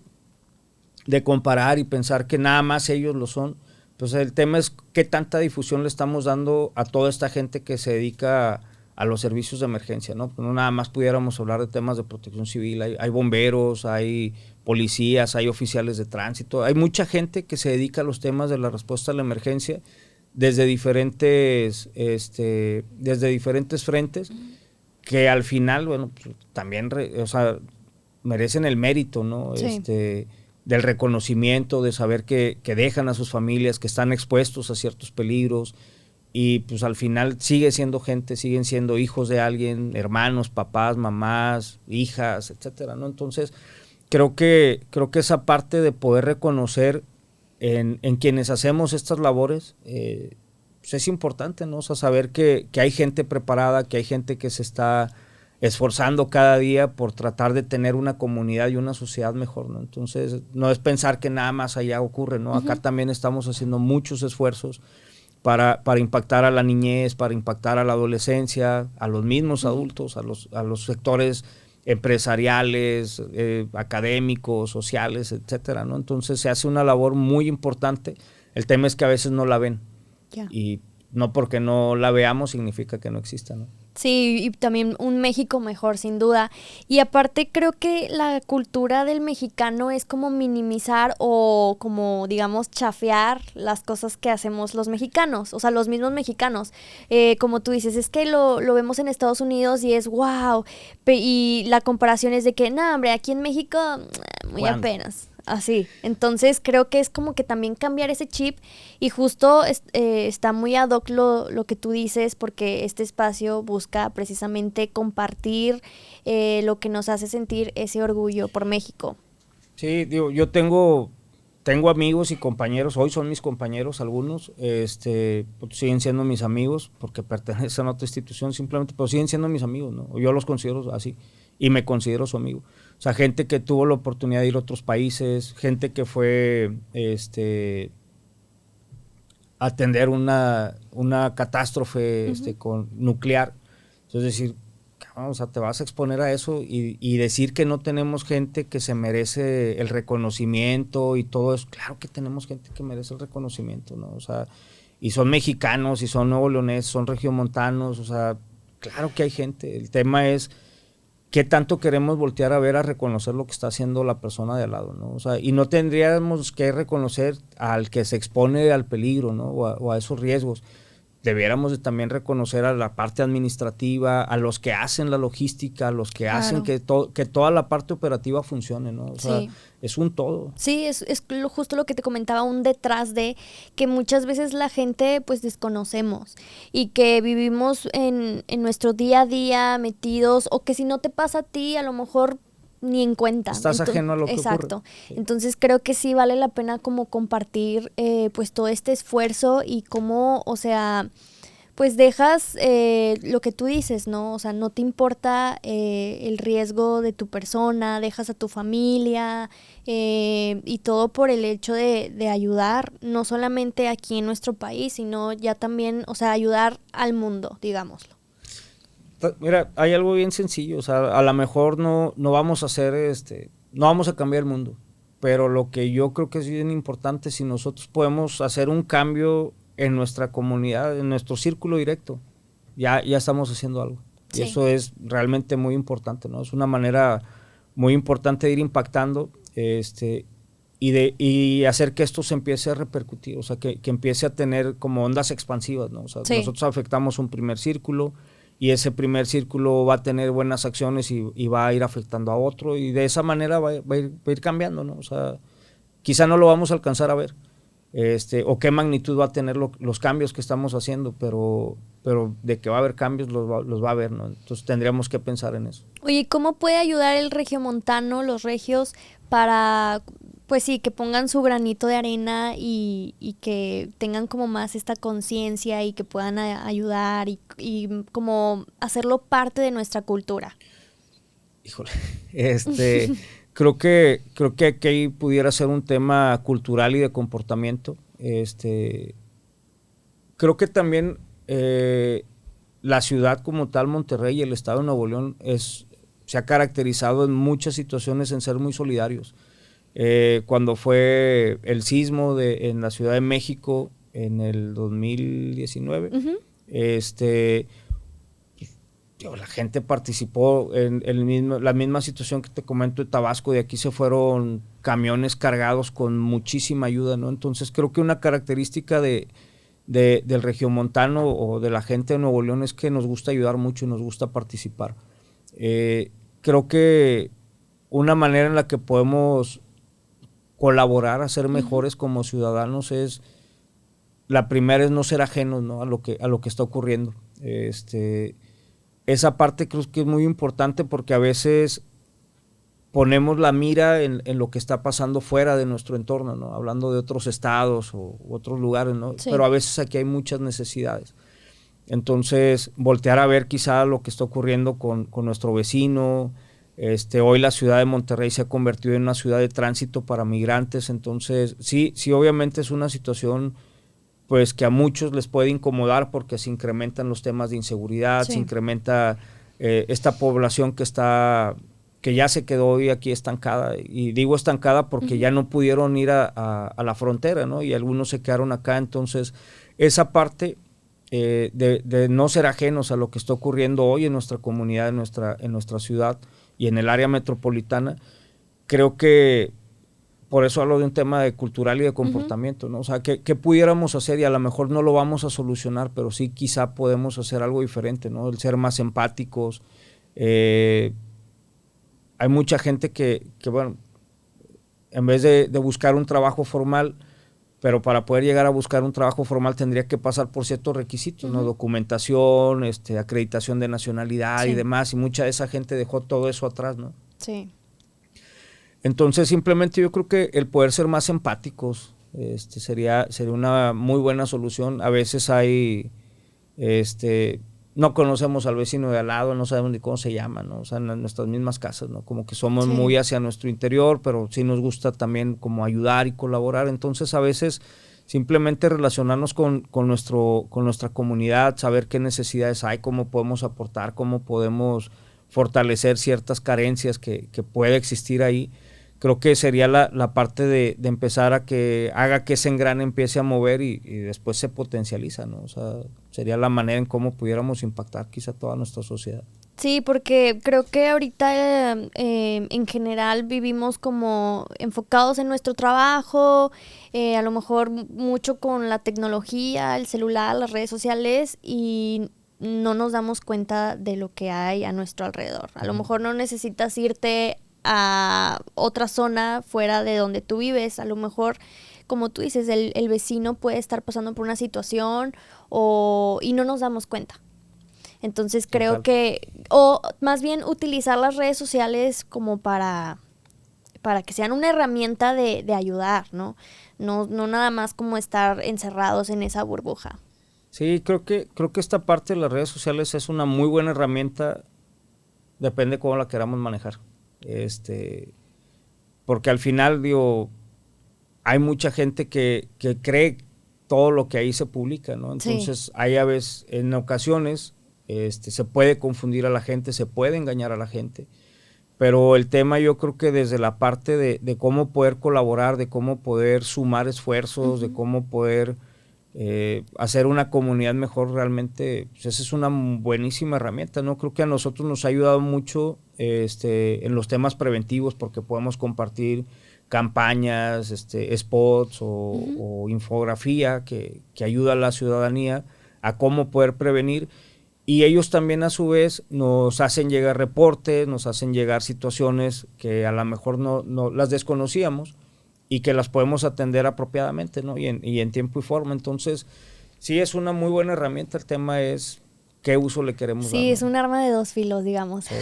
Speaker 2: de comparar y pensar que nada más ellos lo son, pues el tema es qué tanta difusión le estamos dando a toda esta gente que se dedica a los servicios de emergencia, ¿no? No nada más pudiéramos hablar de temas de protección civil, hay bomberos, hay policías, hay oficiales de tránsito, hay mucha gente que se dedica a los temas de la respuesta a la emergencia desde diferentes frentes, que al final, bueno, pues, también merecen el mérito, ¿no? Sí. Del reconocimiento, de saber que dejan a sus familias, que están expuestos a ciertos peligros, y pues al final sigue siendo gente, siguen siendo hijos de alguien, hermanos, papás, mamás, hijas, etcétera, ¿no? Entonces, creo que esa parte de poder reconocer en quienes hacemos estas labores, pues es importante, ¿no? O sea, saber que hay gente preparada, que hay gente que se está esforzando cada día por tratar de tener una comunidad y una sociedad mejor, ¿no? Entonces, no es pensar que nada más allá ocurre, ¿no? Uh-huh. Acá también estamos haciendo muchos esfuerzos para impactar a la niñez, para impactar a la adolescencia, a los mismos uh-huh adultos, a los sectores empresariales, académicos, sociales, etcétera, ¿no? Entonces se hace una labor muy importante. El tema es que a veces no la ven. Yeah. Y no porque no la veamos significa que no exista, ¿no?
Speaker 1: Sí, y también un México mejor, sin duda. Y aparte creo que la cultura del mexicano es como minimizar o como, digamos, chafear las cosas que hacemos los mexicanos, o sea, los mismos mexicanos. Como tú dices, es que lo vemos en Estados Unidos y es wow, y la comparación es de que, no, hombre, aquí en México, muy ¿cuándo? Apenas. así. Entonces creo que es como que también cambiar ese chip y justo está muy ad hoc lo que tú dices porque este espacio busca precisamente compartir lo que nos hace sentir ese orgullo por México.
Speaker 2: Sí, digo, yo tengo amigos y compañeros, hoy son mis compañeros algunos, pues siguen siendo mis amigos porque pertenecen a otra institución simplemente, pero siguen siendo mis amigos, ¿no? Yo los considero así y me considero su amigo. O sea, gente que tuvo la oportunidad de ir a otros países, gente que fue a atender una catástrofe nuclear. Entonces decir, o sea, te vas a exponer a eso y decir que no tenemos gente que se merece el reconocimiento y todo eso. Claro que tenemos gente que merece el reconocimiento, ¿no? O sea, y son mexicanos, y son nuevo leoneses, son regiomontanos, o sea, claro que hay gente. El tema es qué tanto queremos voltear a ver a reconocer lo que está haciendo la persona de al lado, ¿no? O sea, y no tendríamos que reconocer al que se expone al peligro, ¿no? O a esos riesgos. Debiéramos de también reconocer a la parte administrativa, a los que hacen la logística, a los que hacen que toda la parte operativa funcione, ¿no? O sea, es un todo.
Speaker 1: Sí, es justo lo que te comentaba, un detrás de que muchas veces la gente pues desconocemos y que vivimos en nuestro día a día metidos o que si no te pasa a ti a lo mejor ni en cuenta.
Speaker 2: Estás ajeno a lo que ocurre.
Speaker 1: Exacto. Sí. Entonces creo que sí vale la pena como compartir pues todo este esfuerzo y cómo, o sea, pues dejas lo que tú dices, ¿no? O sea, no te importa el riesgo de tu persona, dejas a tu familia y todo por el hecho de ayudar, no solamente aquí en nuestro país, sino ya también, o sea, ayudar al mundo, digámoslo.
Speaker 2: Mira, hay algo bien sencillo, o sea, a lo mejor no vamos a hacer, no vamos a cambiar el mundo, pero lo que yo creo que es bien importante, si nosotros podemos hacer un cambio en nuestra comunidad, en nuestro círculo directo, ya estamos haciendo algo. Sí. Y eso es realmente muy importante, ¿no? Es una manera muy importante de ir impactando, y hacer que esto se empiece a repercutir, o sea, que empiece a tener como ondas expansivas, ¿no? O sea, nosotros afectamos un primer círculo, y ese primer círculo va a tener buenas acciones y va a ir afectando a otro, y de esa manera va a ir cambiando, ¿no? O sea, quizá no lo vamos a alcanzar a ver, o qué magnitud va a tener los cambios que estamos haciendo, pero de que va a haber cambios los va a haber, ¿no? Entonces tendríamos que pensar en eso.
Speaker 1: Oye, ¿cómo puede ayudar el regiomontano, los regios, para, pues sí, que pongan su granito de arena y que tengan como más esta conciencia y que puedan ayudar y como hacerlo parte de nuestra cultura?
Speaker 2: Híjole, creo que aquí pudiera ser un tema cultural y de comportamiento. Creo que también la ciudad como tal, Monterrey, y el estado de Nuevo León se ha caracterizado en muchas situaciones en ser muy solidarios. Cuando fue el sismo en la Ciudad de México en el 2019, la gente participó en la misma situación que te comento de Tabasco. De aquí se fueron camiones cargados con muchísima ayuda, ¿no? Entonces creo que una característica del regiomontano o de la gente de Nuevo León es que nos gusta ayudar mucho y nos gusta participar. Creo que una manera en la que podemos colaborar a ser mejores como ciudadanos es, la primera es no ser ajenos, ¿no? a lo que está ocurriendo. Esa parte creo que es muy importante porque a veces ponemos la mira en lo que está pasando fuera de nuestro entorno, ¿no? Hablando de otros estados u otros lugares, ¿no? Sí. Pero a veces aquí hay muchas necesidades. Entonces, voltear a ver quizá lo que está ocurriendo con nuestro vecino. Hoy la ciudad de Monterrey se ha convertido en una ciudad de tránsito para migrantes, entonces sí, obviamente es una situación pues que a muchos les puede incomodar porque se incrementan los temas de inseguridad, se incrementa esta población que ya se quedó hoy aquí estancada, y digo estancada porque ya no pudieron ir a la frontera, ¿no? Y algunos se quedaron acá, entonces esa parte de no ser ajenos a lo que está ocurriendo hoy en nuestra comunidad, en nuestra ciudad y en el área metropolitana, creo que por eso hablo de un tema de cultural y de comportamiento, ¿no? O sea, ¿qué pudiéramos hacer? Y a lo mejor no lo vamos a solucionar, pero sí quizá podemos hacer algo diferente, ¿no? El ser más empáticos. Hay mucha gente que bueno, en vez de buscar un trabajo formal, pero para poder llegar a buscar un trabajo formal tendría que pasar por ciertos requisitos, ¿no? Documentación, acreditación de nacionalidad y demás, y mucha de esa gente dejó todo eso atrás, ¿no?
Speaker 1: Sí.
Speaker 2: Entonces, simplemente yo creo que el poder ser más empáticos sería una muy buena solución. A veces hay, no conocemos al vecino de al lado, no sabemos ni cómo se llama, ¿no? O sea, en nuestras mismas casas, ¿no? Como que somos muy hacia nuestro interior, pero sí nos gusta también como ayudar y colaborar. Entonces, a veces simplemente relacionarnos con nuestra comunidad, saber qué necesidades hay, cómo podemos aportar, cómo podemos fortalecer ciertas carencias que puede existir ahí. Creo que sería la parte de empezar a que haga que ese engrane empiece a mover y después se potencializa, ¿no? O sea, sería la manera en cómo pudiéramos impactar quizá toda nuestra sociedad.
Speaker 1: Sí, porque creo que ahorita en general vivimos como enfocados en nuestro trabajo, a lo mejor mucho con la tecnología, el celular, las redes sociales, y no nos damos cuenta de lo que hay a nuestro alrededor. A lo mejor no necesitas irte a otra zona fuera de donde tú vives. A lo mejor, como tú dices, el vecino puede estar pasando por una situación y no nos damos cuenta. Entonces creo que, o más bien utilizar las redes sociales como para que sean una herramienta de ayudar, ¿no? No nada más como estar encerrados en esa burbuja.
Speaker 2: Sí, creo que esta parte de las redes sociales es una muy buena herramienta, depende cómo la queramos manejar. Porque al final, digo, hay mucha gente que cree todo lo que ahí se publica, ¿no? Entonces, hay a veces, en ocasiones, se puede confundir a la gente, se puede engañar a la gente, pero el tema yo creo que desde la parte de cómo poder colaborar, de cómo poder sumar esfuerzos, de cómo poder hacer una comunidad mejor, realmente, pues esa es una buenísima herramienta, ¿no? Creo que a nosotros nos ha ayudado mucho en los temas preventivos, porque podemos compartir campañas, spots o infografía que ayuda a la ciudadanía a cómo poder prevenir, y ellos también a su vez nos hacen llegar reportes, nos hacen llegar situaciones que a lo mejor no las desconocíamos y que las podemos atender apropiadamente, ¿no? Y en tiempo y forma. Entonces, sí es una muy buena herramienta. El tema es qué uso le queremos dar.
Speaker 1: Sí, es un arma de dos filos, digamos. Sí.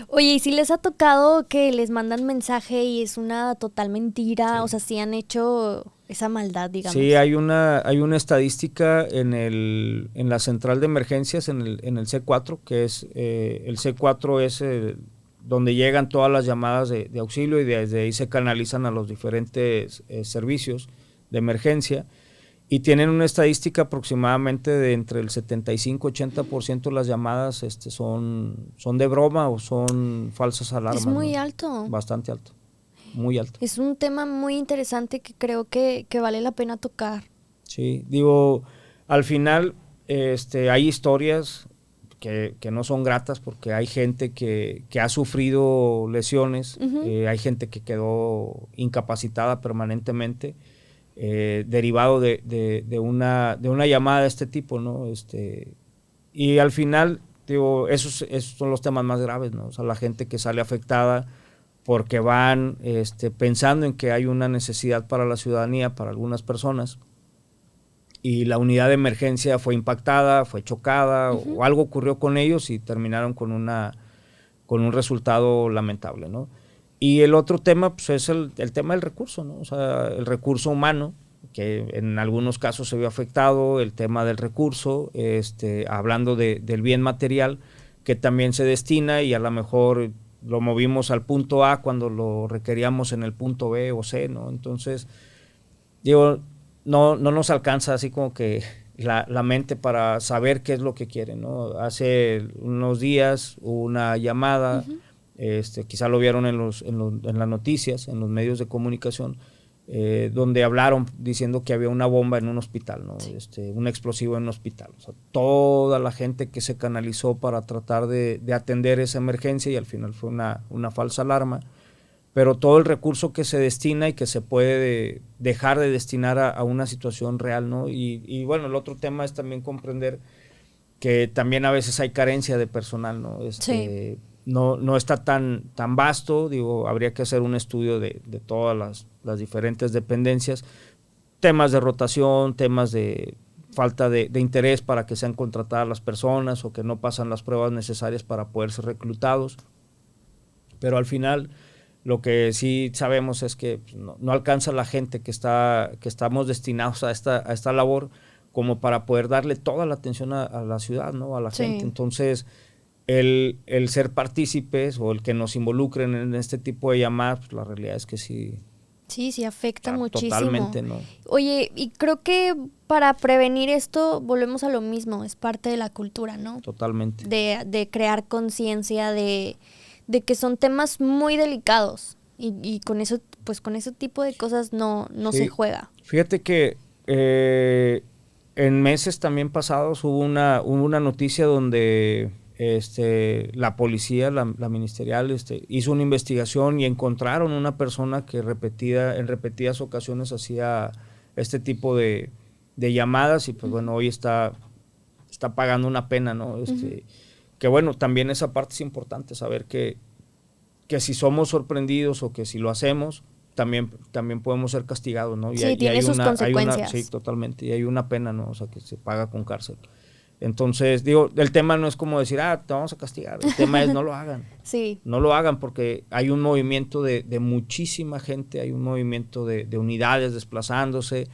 Speaker 1: Oye, ¿y si les ha tocado que les mandan mensaje y es una total mentira? Sí. O sea, ¿sí han hecho esa maldad, digamos?
Speaker 2: Sí, hay una estadística en la central de emergencias, en el C4, que es, el C4 es donde llegan todas las llamadas de auxilio, y desde ahí se canalizan a los diferentes servicios de emergencia, y tienen una estadística aproximadamente de entre el 75-80% de las llamadas son de broma o son falsas alarmas.
Speaker 1: Es muy
Speaker 2: ¿no?
Speaker 1: alto.
Speaker 2: Bastante alto, muy alto.
Speaker 1: Es un tema muy interesante que creo que vale la pena tocar.
Speaker 2: Sí, digo, al final hay historias que no son gratas, porque hay gente que ha sufrido lesiones, hay gente que quedó incapacitada permanentemente, derivado de una llamada de este tipo, ¿no? Y al final, digo, esos son los temas más graves, ¿no? O sea, la gente que sale afectada porque van pensando en que hay una necesidad para la ciudadanía, para algunas personas, y la unidad de emergencia fue impactada, fue chocada, o algo ocurrió con ellos y terminaron con un resultado lamentable, ¿no? Y el otro tema, pues, es el tema del recurso, ¿no? O sea, el recurso humano, que en algunos casos se vio afectado, el tema del recurso, hablando del bien material, que también se destina, y a lo mejor lo movimos al punto A cuando lo requeríamos en el punto B o C, ¿no? Entonces, digo, no nos alcanza así como que la mente para saber qué es lo que quieren, ¿no? Hace unos días hubo una llamada, quizá lo vieron en las noticias, en los medios de comunicación, donde hablaron diciendo que había una bomba en un hospital, ¿no? Sí. Un explosivo en un hospital. O sea, toda la gente que se canalizó para tratar de atender esa emergencia, y al final fue una falsa alarma, pero todo el recurso que se destina y que se puede dejar de destinar a una situación real, ¿no? Y bueno, el otro tema es también comprender que también a veces hay carencia de personal, ¿no?
Speaker 1: Sí.
Speaker 2: no está tan vasto, digo, habría que hacer un estudio de todas las diferentes dependencias, temas de rotación, temas de falta de interés para que sean contratadas las personas o que no pasan las pruebas necesarias para poder ser reclutados, pero al final lo que sí sabemos es que no alcanza la gente que estamos destinados a esta labor como para poder darle toda la atención a la ciudad, ¿no? A la gente. Entonces, el ser partícipes o el que nos involucren en este tipo de llamadas, pues la realidad es que sí.
Speaker 1: Sí, afecta muchísimo.
Speaker 2: Totalmente, ¿no?
Speaker 1: Oye, y creo que para prevenir esto volvemos a lo mismo, es parte de la cultura, ¿no?
Speaker 2: Totalmente.
Speaker 1: De crear conciencia de que son temas muy delicados y con eso, pues con ese tipo de cosas no se juega.
Speaker 2: Fíjate que en meses también pasados hubo una noticia donde la policía, la ministerial, hizo una investigación y encontraron una persona que en repetidas ocasiones hacía este tipo de llamadas y pues bueno, hoy está pagando una pena, ¿no? Que bueno, también esa parte es importante, saber que si somos sorprendidos o que si lo hacemos, también podemos ser castigados, ¿no?
Speaker 1: Sí, tiene sus consecuencias.
Speaker 2: Sí, totalmente, y hay una pena, ¿no? O sea, que se paga con cárcel. Entonces, digo, el tema no es como decir, te vamos a castigar, el tema es no lo hagan.
Speaker 1: Sí.
Speaker 2: No lo hagan porque hay un movimiento de muchísima gente, hay un movimiento de unidades desplazándose,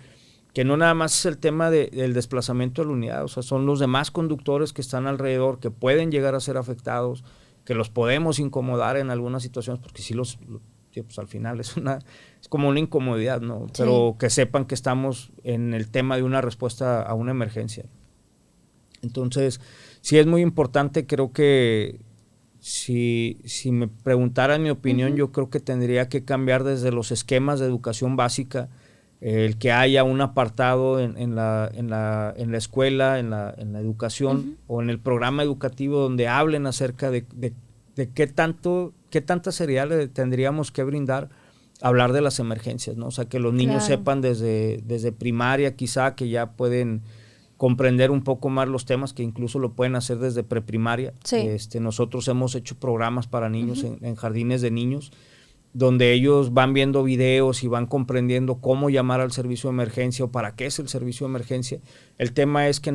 Speaker 2: que no nada más es el tema del desplazamiento de la unidad, o sea, son los demás conductores que están alrededor, que pueden llegar a ser afectados, que los podemos incomodar en algunas situaciones, porque sí pues al final es como una incomodidad, ¿no? Sí. Pero que sepan que estamos en el tema de una respuesta a una emergencia. Entonces, sí es muy importante, creo que si me preguntaran mi opinión, yo creo que tendría que cambiar desde los esquemas de educación básica, el que haya un apartado en la escuela, en la educación o en el programa educativo donde hablen acerca de qué tanta seriedad le tendríamos que brindar a hablar de las emergencias, ¿no? O sea, que los niños sepan desde primaria quizá, que ya pueden comprender un poco más los temas, que incluso lo pueden hacer desde preprimaria. Sí. Nosotros hemos hecho programas para niños en jardines de niños, donde ellos van viendo videos y van comprendiendo cómo llamar al servicio de emergencia o para qué es el servicio de emergencia. El tema es que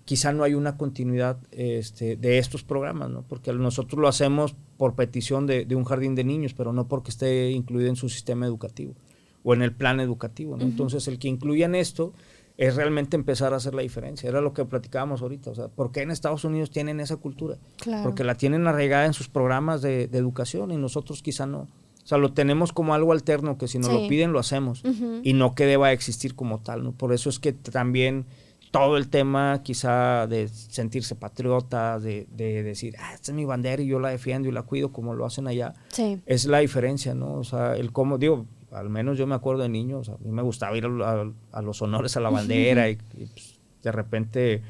Speaker 2: quizá no hay una continuidad de estos programas, ¿no? Porque nosotros lo hacemos por petición de un jardín de niños, pero no porque esté incluido en su sistema educativo o en el plan educativo, ¿no? Entonces, el que incluyan esto es realmente empezar a hacer la diferencia. Era lo que platicábamos ahorita, o sea, ¿por qué en Estados Unidos tienen esa cultura? Claro. Porque la tienen arraigada en sus programas de educación y nosotros quizá no. O sea, lo tenemos como algo alterno, que si nos lo piden lo hacemos y no que deba existir como tal, ¿no? Por eso es que también todo el tema quizá de sentirse patriota, de decir, esta es mi bandera y yo la defiendo y la cuido como lo hacen allá, es la diferencia, ¿no? O sea, el cómo, digo, al menos yo me acuerdo de niño, o sea, a mí me gustaba ir a los honores a la bandera y pues, de repente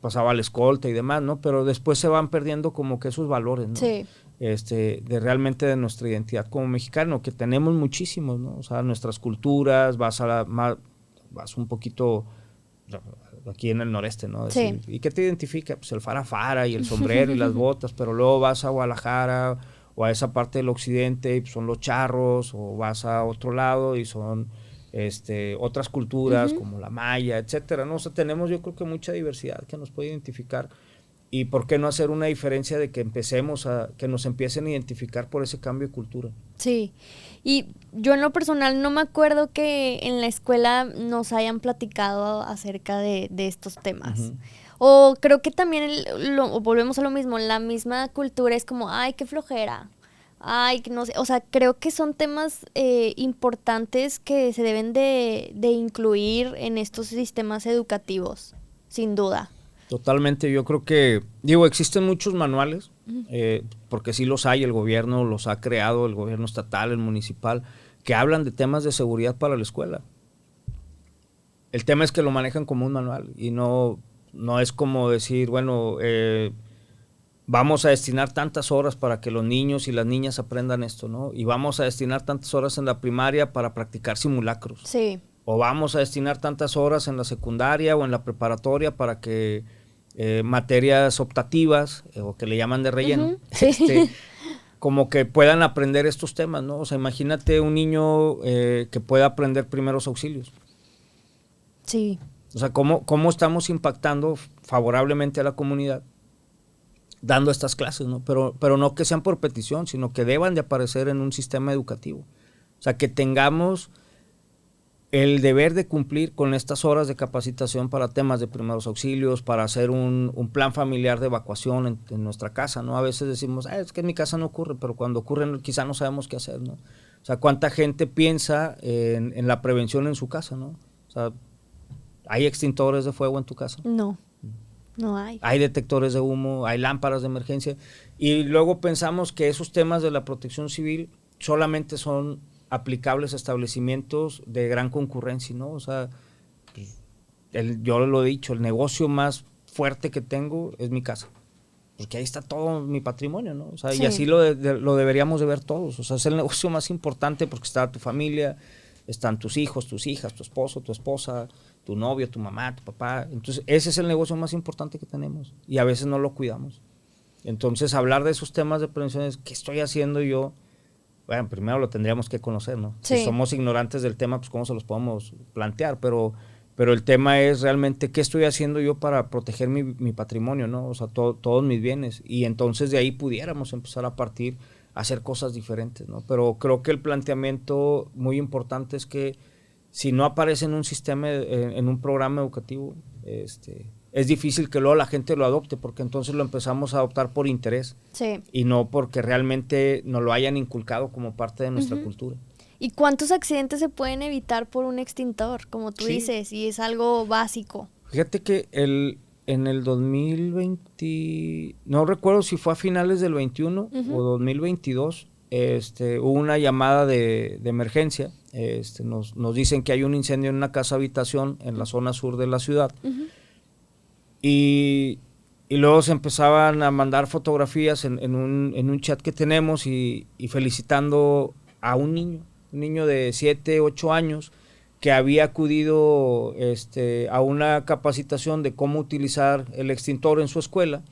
Speaker 2: pasaba la escolta y demás, ¿no? Pero después se van perdiendo como que esos valores, ¿no? Sí. De realmente de nuestra identidad como mexicano, que tenemos muchísimos, ¿no? O sea, nuestras culturas, vas un poquito aquí en el noreste, ¿no? Decir, ¿y qué te identifica? Pues el farafara y el sombrero y las botas, pero luego vas a Guadalajara o a esa parte del occidente y pues son los charros, o vas a otro lado y son otras culturas como la maya, etcétera, ¿no? O sea, tenemos yo creo que mucha diversidad que nos puede identificar. ¿Y por qué no hacer una diferencia de que que nos empiecen a identificar por ese cambio de cultura? Sí,
Speaker 1: y yo en lo personal no me acuerdo que en la escuela nos hayan platicado acerca de estos temas. O creo que también volvemos a lo mismo, la misma cultura es como, ay, qué flojera, ay, no sé, o sea, creo que son temas importantes que se deben de incluir en estos sistemas educativos, sin duda.
Speaker 2: Totalmente, yo creo que, existen muchos manuales, porque sí los hay, el gobierno los ha creado, el gobierno estatal, el municipal, que hablan de temas de seguridad para la escuela. El tema es que lo manejan como un manual y no es como decir, bueno, vamos a destinar tantas horas para que los niños y las niñas aprendan esto, ¿no? Y vamos a destinar tantas horas en la primaria para practicar simulacros. Sí. O vamos a destinar tantas horas en la secundaria o en la preparatoria para que materias optativas, o que le llaman de relleno,
Speaker 1: Sí.
Speaker 2: como que puedan aprender estos temas, ¿no? O sea, imagínate un niño que pueda aprender primeros auxilios.
Speaker 1: Sí.
Speaker 2: O sea, cómo estamos impactando favorablemente a la comunidad dando estas clases, ¿no? Pero no que sean por petición, sino que deban de aparecer en un sistema educativo. O sea, que tengamos el deber de cumplir con estas horas de capacitación para temas de primeros auxilios, para hacer un plan familiar de evacuación en nuestra casa, ¿no? A veces decimos, es que en mi casa no ocurre, pero cuando ocurre quizá no sabemos qué hacer, ¿no? O sea, ¿cuánta gente piensa en la prevención en su casa, ¿no? O sea, ¿hay extintores de fuego en tu casa?
Speaker 1: No hay.
Speaker 2: Hay detectores de humo, hay lámparas de emergencia. Y luego pensamos que esos temas de la protección civil solamente son aplicables a establecimientos de gran concurrencia, ¿no? O sea, yo lo he dicho, el negocio más fuerte que tengo es mi casa. Porque ahí está todo mi patrimonio, ¿no? O sea, sí. Y así lo deberíamos de ver todos. O sea, es el negocio más importante porque está tu familia, están tus hijos, tus hijas, tu esposo, tu esposa, tu novio, tu mamá, tu papá. Entonces, ese es el negocio más importante que tenemos y a veces no lo cuidamos. Entonces, hablar de esos temas de prevención es, ¿qué estoy haciendo yo? Bueno, primero lo tendríamos que conocer, ¿no? Sí. Si somos ignorantes del tema, pues cómo se los podemos plantear, pero el tema es realmente qué estoy haciendo yo para proteger mi patrimonio, ¿no? O sea, todos mis bienes. Y entonces de ahí pudiéramos empezar a partir a hacer cosas diferentes, ¿no? Pero creo que el planteamiento muy importante es que si no aparece en un sistema, en un programa educativo, es difícil que luego la gente lo adopte, porque entonces lo empezamos a adoptar por interés, sí, y no porque realmente nos lo hayan inculcado como parte de nuestra cultura.
Speaker 1: ¿Y cuántos accidentes se pueden evitar por un extintor, como tú dices? Y es algo básico.
Speaker 2: Fíjate que en el 2020, no recuerdo si fue a finales del 21 o 2022, hubo una llamada de emergencia. Nos dicen que hay un incendio en una casa habitación en la zona sur de la ciudad. Y luego se empezaban a mandar fotografías en un chat que tenemos y felicitando a un niño de 7, 8 años que había acudido a una capacitación de cómo utilizar el extintor en su escuela.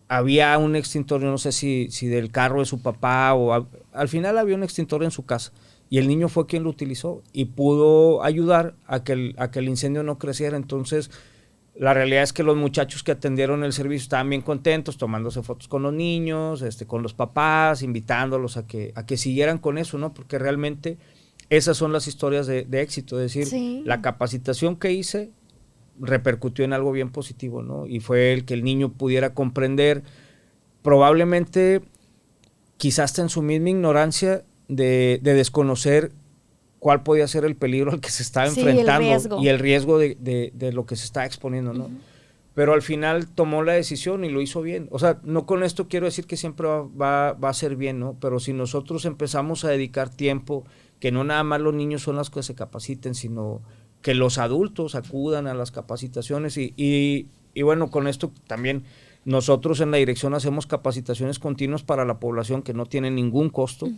Speaker 2: Había un extintor, yo no sé si del carro de su papá o al final había un extintor en su casa y el niño fue quien lo utilizó y pudo ayudar a que el incendio no creciera. Entonces, la realidad es que los muchachos que atendieron el servicio estaban bien contentos, tomándose fotos con los niños, con los papás, invitándolos a que siguieran con eso, ¿no? Porque realmente esas son las historias de éxito, es decir, la capacitación que hice repercutió en algo bien positivo, ¿no? Y fue el que el niño pudiera comprender, probablemente, quizás hasta en su misma ignorancia de desconocer cuál podía ser el peligro al que se estaba enfrentando y el riesgo de lo que se está exponiendo, ¿no? Pero al final tomó la decisión y lo hizo bien. O sea, no con esto quiero decir que siempre va a ser bien, ¿no? Pero si nosotros empezamos a dedicar tiempo, que no nada más los niños son los que se capaciten, sino que los adultos acudan a las capacitaciones y bueno, con esto también nosotros en la dirección hacemos capacitaciones continuas para la población que no tienen ningún costo.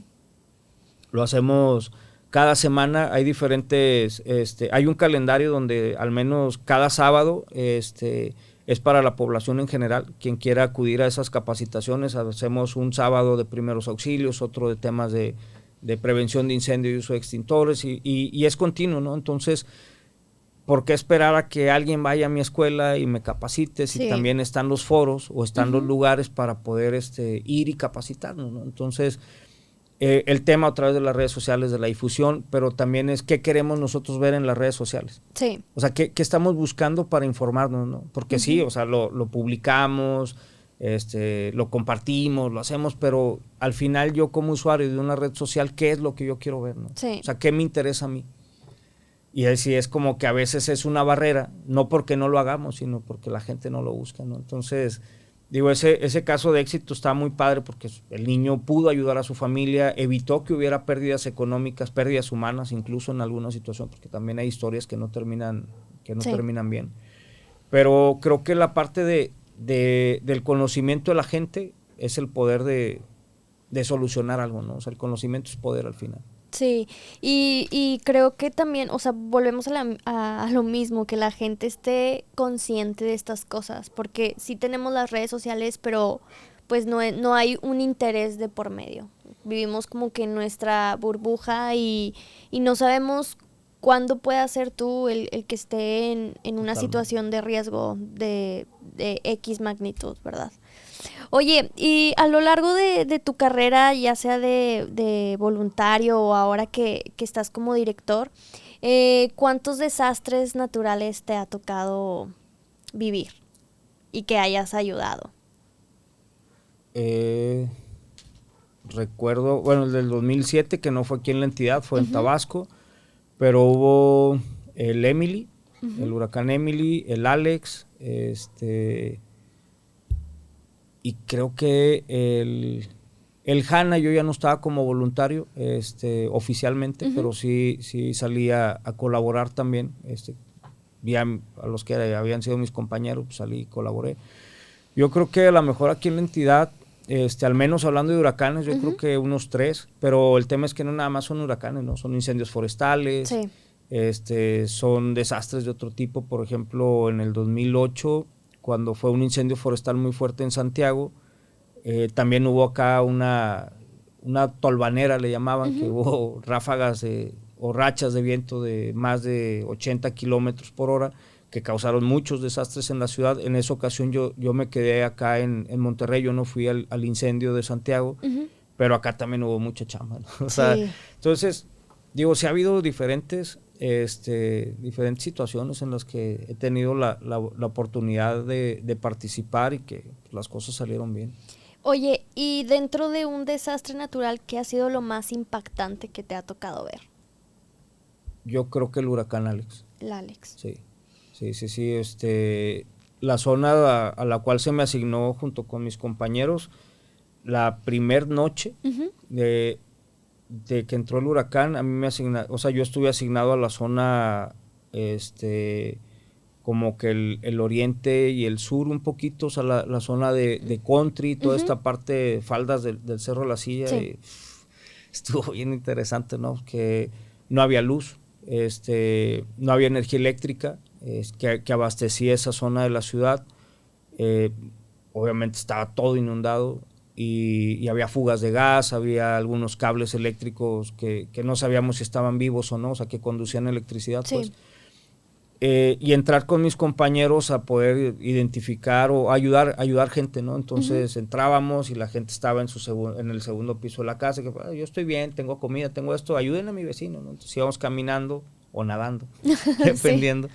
Speaker 2: Lo hacemos cada semana, hay diferentes, hay un calendario donde al menos cada sábado es para la población en general, quien quiera acudir a esas capacitaciones. Hacemos un sábado de primeros auxilios, otro de temas de prevención de incendio y uso de extintores y es continuo, ¿no? Entonces, ¿por qué esperar a que alguien vaya a mi escuela y me capacite si también están los foros o están los lugares para poder ir y capacitarnos, ¿no? Entonces, el tema a través de las redes sociales, de la difusión, pero también es qué queremos nosotros ver en las redes sociales. Sí. O sea, qué estamos buscando para informarnos, ¿no? Porque sí, o sea, lo publicamos, lo compartimos, lo hacemos, pero al final yo como usuario de una red social, ¿qué es lo que yo quiero ver, no? Sí. O sea, ¿qué me interesa a mí? Y así es como que a veces es una barrera, no porque no lo hagamos, sino porque la gente no lo busca, ¿no? Entonces, digo, ese caso de éxito está muy padre porque el niño pudo ayudar a su familia, evitó que hubiera pérdidas económicas, pérdidas humanas, incluso en alguna situación, porque también hay historias que no terminan bien. Pero creo que la parte del conocimiento de la gente es el poder de solucionar algo, ¿no? O sea, el conocimiento es poder al final.
Speaker 1: Sí, y creo que también, o sea, volvemos a lo mismo, que la gente esté consciente de estas cosas, porque sí tenemos las redes sociales, pero pues no hay un interés de por medio. Vivimos como que en nuestra burbuja y no sabemos cuándo pueda ser tú el que esté en una
Speaker 2: Totalmente.
Speaker 1: situación de riesgo de X magnitud, ¿verdad? Oye, y a lo largo de tu carrera, ya sea de voluntario o ahora que estás como director, ¿cuántos desastres naturales te ha tocado vivir y que hayas ayudado?
Speaker 2: Eh, Recuerdo, bueno, el del 2007, que no fue aquí en la entidad, fue en
Speaker 1: Ujú,
Speaker 2: Tabasco, pero hubo el Emily, el
Speaker 1: ujú,
Speaker 2: huracán Emily, el Alex, y creo que el Hanna, yo ya no estaba como voluntario, oficialmente,
Speaker 1: ujú.
Speaker 2: pero sí salía a colaborar también, vi a los que habían sido mis compañeros, pues salí y colaboré. Yo creo que a lo mejor aquí en la entidad, al menos hablando de huracanes, yo creo
Speaker 1: Ujú.
Speaker 2: que unos 3, pero el tema es que no nada más son huracanes, ¿no? Son incendios forestales,
Speaker 1: Sí.
Speaker 2: son desastres de otro tipo. Por ejemplo, en el 2008, cuando fue un incendio forestal muy fuerte en Santiago, también hubo acá una tolvanera, le llamaban, que
Speaker 1: Ujú.
Speaker 2: hubo ráfagas o rachas de viento de más de 80 kilómetros por hora, que causaron muchos desastres en la ciudad. En esa ocasión yo me quedé acá en Monterrey, yo no fui al incendio de Santiago,
Speaker 1: Ujú.
Speaker 2: pero acá también hubo mucha chamba, ¿no? O sea,
Speaker 1: Sí.
Speaker 2: entonces, digo, sí ha habido diferentes situaciones en las que he tenido la oportunidad de participar y que las cosas salieron bien.
Speaker 1: Oye, y dentro de un desastre natural, ¿qué ha sido lo más impactante que te ha tocado ver,
Speaker 2: Yo creo que el huracán Alex,
Speaker 1: el Alex?
Speaker 2: sí, sí, la zona a la cual se me asignó junto con mis compañeros, la primer noche
Speaker 1: Ujú,
Speaker 2: de, de que entró el huracán, a mí me asigna, o sea, yo estuve asignado a la zona, como que el oriente y el sur un poquito, o sea, la zona de country, toda
Speaker 1: ujú.
Speaker 2: esta parte, faldas del Cerro de la Silla,
Speaker 1: Sí.
Speaker 2: y estuvo bien interesante, ¿no? Que no había luz, no había energía eléctrica, que abastecía esa zona de la ciudad. eh, Obviamente estaba todo inundado y había fugas de gas, había algunos cables eléctricos que no sabíamos si estaban vivos o no, o sea, que conducían electricidad, pues.
Speaker 1: Sí.
Speaker 2: Y entrar con mis compañeros a poder identificar o ayudar gente, ¿no?
Speaker 1: Ujú.
Speaker 2: Entonces entrábamos y la gente estaba en el segundo piso de la casa, que yo estoy bien, tengo comida, tengo esto, ayuden a mi vecino, ¿no? Entonces íbamos caminando o nadando,
Speaker 1: Sí.
Speaker 2: dependiendo,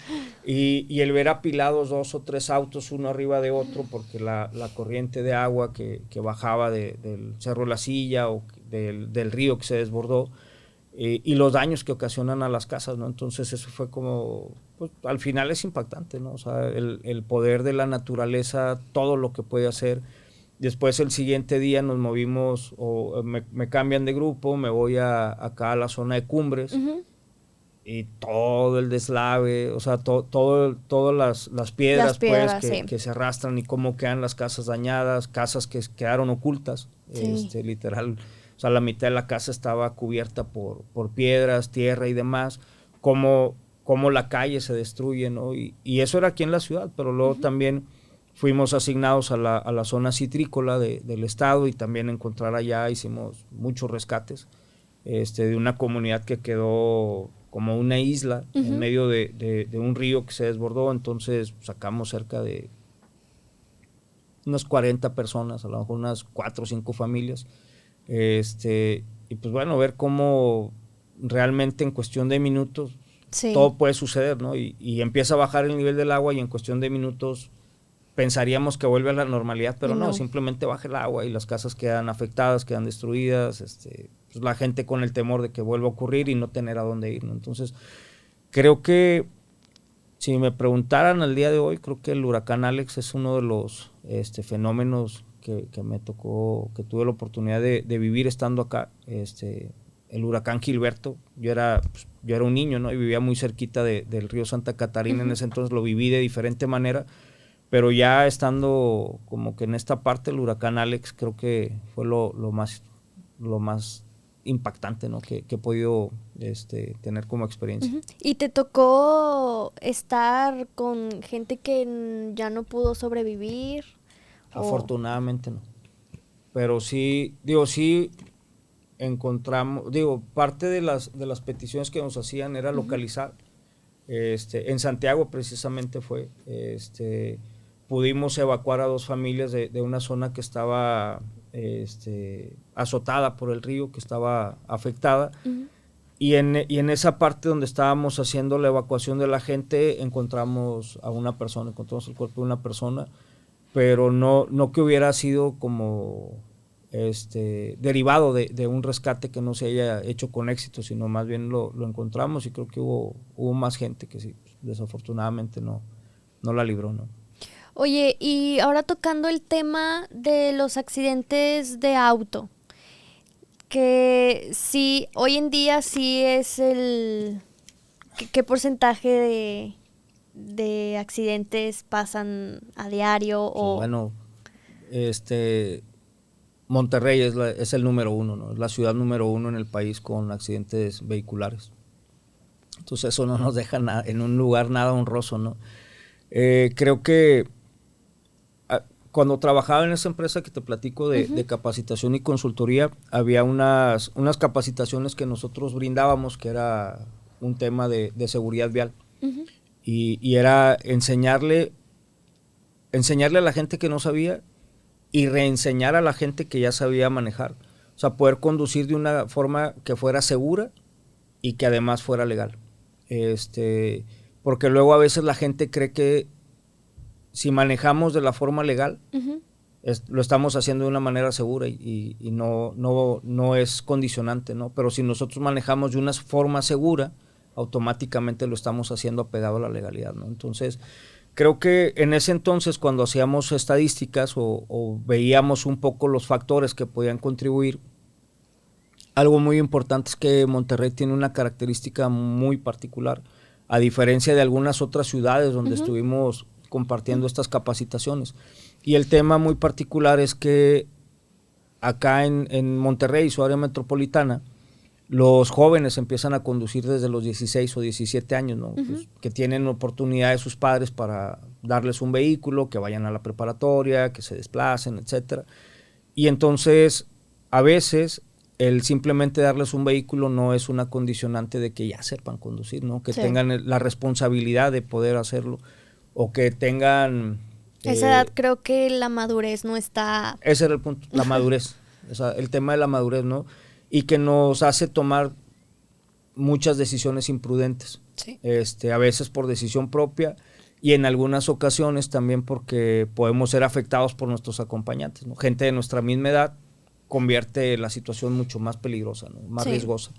Speaker 2: y el ver apilados 2 o 3 autos uno arriba de otro, porque la corriente de agua que bajaba del Cerro La Silla o del río que se desbordó, y los daños que ocasionan a las casas, ¿no? Entonces eso fue como, pues, al final es impactante, ¿no? O sea, el poder de la naturaleza, todo lo que puede hacer. Después el siguiente día nos movimos, o me cambian de grupo, me voy acá a la zona de Cumbres,
Speaker 1: Ujú.
Speaker 2: y todo el deslave, o sea, todas las
Speaker 1: Las
Speaker 2: piedras, pues,
Speaker 1: piedras,
Speaker 2: que,
Speaker 1: sí.
Speaker 2: que se arrastran, y cómo quedan las casas dañadas, casas que quedaron ocultas,
Speaker 1: Sí.
Speaker 2: literal. O sea, la mitad de la casa estaba cubierta por piedras, tierra y demás, cómo la calle se destruye, ¿no? Y eso era aquí en la ciudad, pero luego
Speaker 1: Ujú.
Speaker 2: también fuimos asignados a la zona citrícola del estado, y también encontrar allá hicimos muchos rescates, de una comunidad que quedó como una isla en
Speaker 1: Ujú.
Speaker 2: medio de un río que se desbordó. Entonces sacamos cerca de unas 40 personas, a lo mejor unas 4 o 5 familias, y pues bueno, ver cómo realmente en cuestión de minutos
Speaker 1: Sí.
Speaker 2: todo puede suceder, ¿no? Y empieza a bajar el nivel del agua, y en cuestión de minutos pensaríamos que vuelve a la normalidad,
Speaker 1: Y
Speaker 2: pero no,
Speaker 1: no.
Speaker 2: simplemente baja el agua y las casas quedan afectadas, quedan destruidas, pues la gente con el temor de que vuelva a ocurrir y no tener a dónde ir, ¿no? Entonces, creo que si me preguntaran al día de hoy, creo que el huracán Alex es uno de los fenómenos que me tocó, que tuve la oportunidad de vivir estando acá. El huracán Gilberto, yo era un niño, ¿no? Y vivía muy cerquita del río Santa Catarina en
Speaker 1: Ujú.
Speaker 2: ese entonces, lo viví de diferente manera, pero ya estando como que en esta parte, el huracán Alex creo que fue lo más impactante, ¿no? que he podido tener como experiencia.
Speaker 1: ¿Y te tocó estar con gente que ya no pudo sobrevivir?
Speaker 2: Afortunadamente no. Pero sí encontramos, parte de las peticiones que nos hacían era localizar. En Santiago precisamente fue, pudimos evacuar a 2 familias de una zona que estaba azotada por el río, que estaba afectada. Y en esa parte donde estábamos haciendo la evacuación de la gente, encontramos el cuerpo de una persona, pero no que hubiera sido como derivado de un rescate que no se haya hecho con éxito, sino más bien lo encontramos, y creo que hubo más gente que sí, desafortunadamente no la libró, ¿no?
Speaker 1: Oye, y ahora tocando el tema de los accidentes de auto, que sí, hoy en día sí es ¿qué porcentaje de accidentes pasan a diario?
Speaker 2: Pues bueno, Monterrey es el número 1, ¿no? Es la ciudad número 1 en el país con accidentes vehiculares. Entonces eso no nos deja en un lugar nada honroso, ¿no? Creo que cuando trabajaba en esa empresa que te platico de capacitación y consultoría, había unas capacitaciones que nosotros brindábamos, que era un tema de seguridad vial. Y era enseñarle a la gente que no sabía y reenseñar a la gente que ya sabía manejar. O sea, poder conducir de una forma que fuera segura y que además fuera legal. Porque luego a veces la gente cree que si manejamos de la forma legal, lo estamos haciendo de una manera segura y no es condicionante, ¿no? Pero si nosotros manejamos de una forma segura, automáticamente lo estamos haciendo apegado a la legalidad, ¿no? Entonces, creo que en ese entonces, cuando hacíamos estadísticas o veíamos un poco los factores que podían contribuir, algo muy importante es que Monterrey tiene una característica muy particular, a diferencia de algunas otras ciudades donde estuvimos compartiendo estas capacitaciones. Y el tema muy particular es que acá en Monterrey, su área metropolitana, los jóvenes empiezan a conducir desde los 16 o 17 años, ¿no? Pues, que tienen oportunidad de sus padres para darles un vehículo, que vayan a la preparatoria, que se desplacen, etcétera. Y entonces, a veces, el simplemente darles un vehículo no es una condicionante de que ya sepan conducir, ¿no? Que tengan la responsabilidad de poder hacerlo, o que tengan...
Speaker 1: Esa edad creo que la madurez no está...
Speaker 2: Ese era el punto, la madurez. O sea, el tema de la madurez, ¿no? Y que nos hace tomar muchas decisiones imprudentes.
Speaker 1: Sí.
Speaker 2: A veces por decisión propia y en algunas ocasiones también porque podemos ser afectados por nuestros acompañantes, ¿no? Gente de nuestra misma edad convierte la situación mucho más peligrosa, ¿no? Más riesgosa.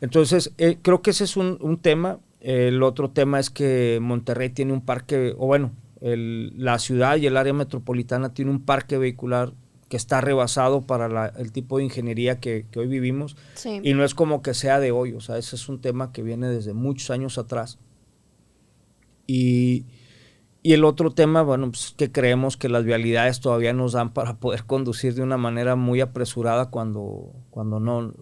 Speaker 2: Entonces, creo que ese es un tema. El otro tema es que Monterrey tiene un parque, o bueno, la ciudad y el área metropolitana tiene un parque vehicular que está rebasado para el tipo de ingeniería que hoy vivimos. Sí. Y no es como que sea de hoy, o sea, ese es un tema que viene desde muchos años atrás. Y el otro tema, bueno, pues que creemos que las vialidades todavía nos dan para poder conducir de una manera muy apresurada cuando no... o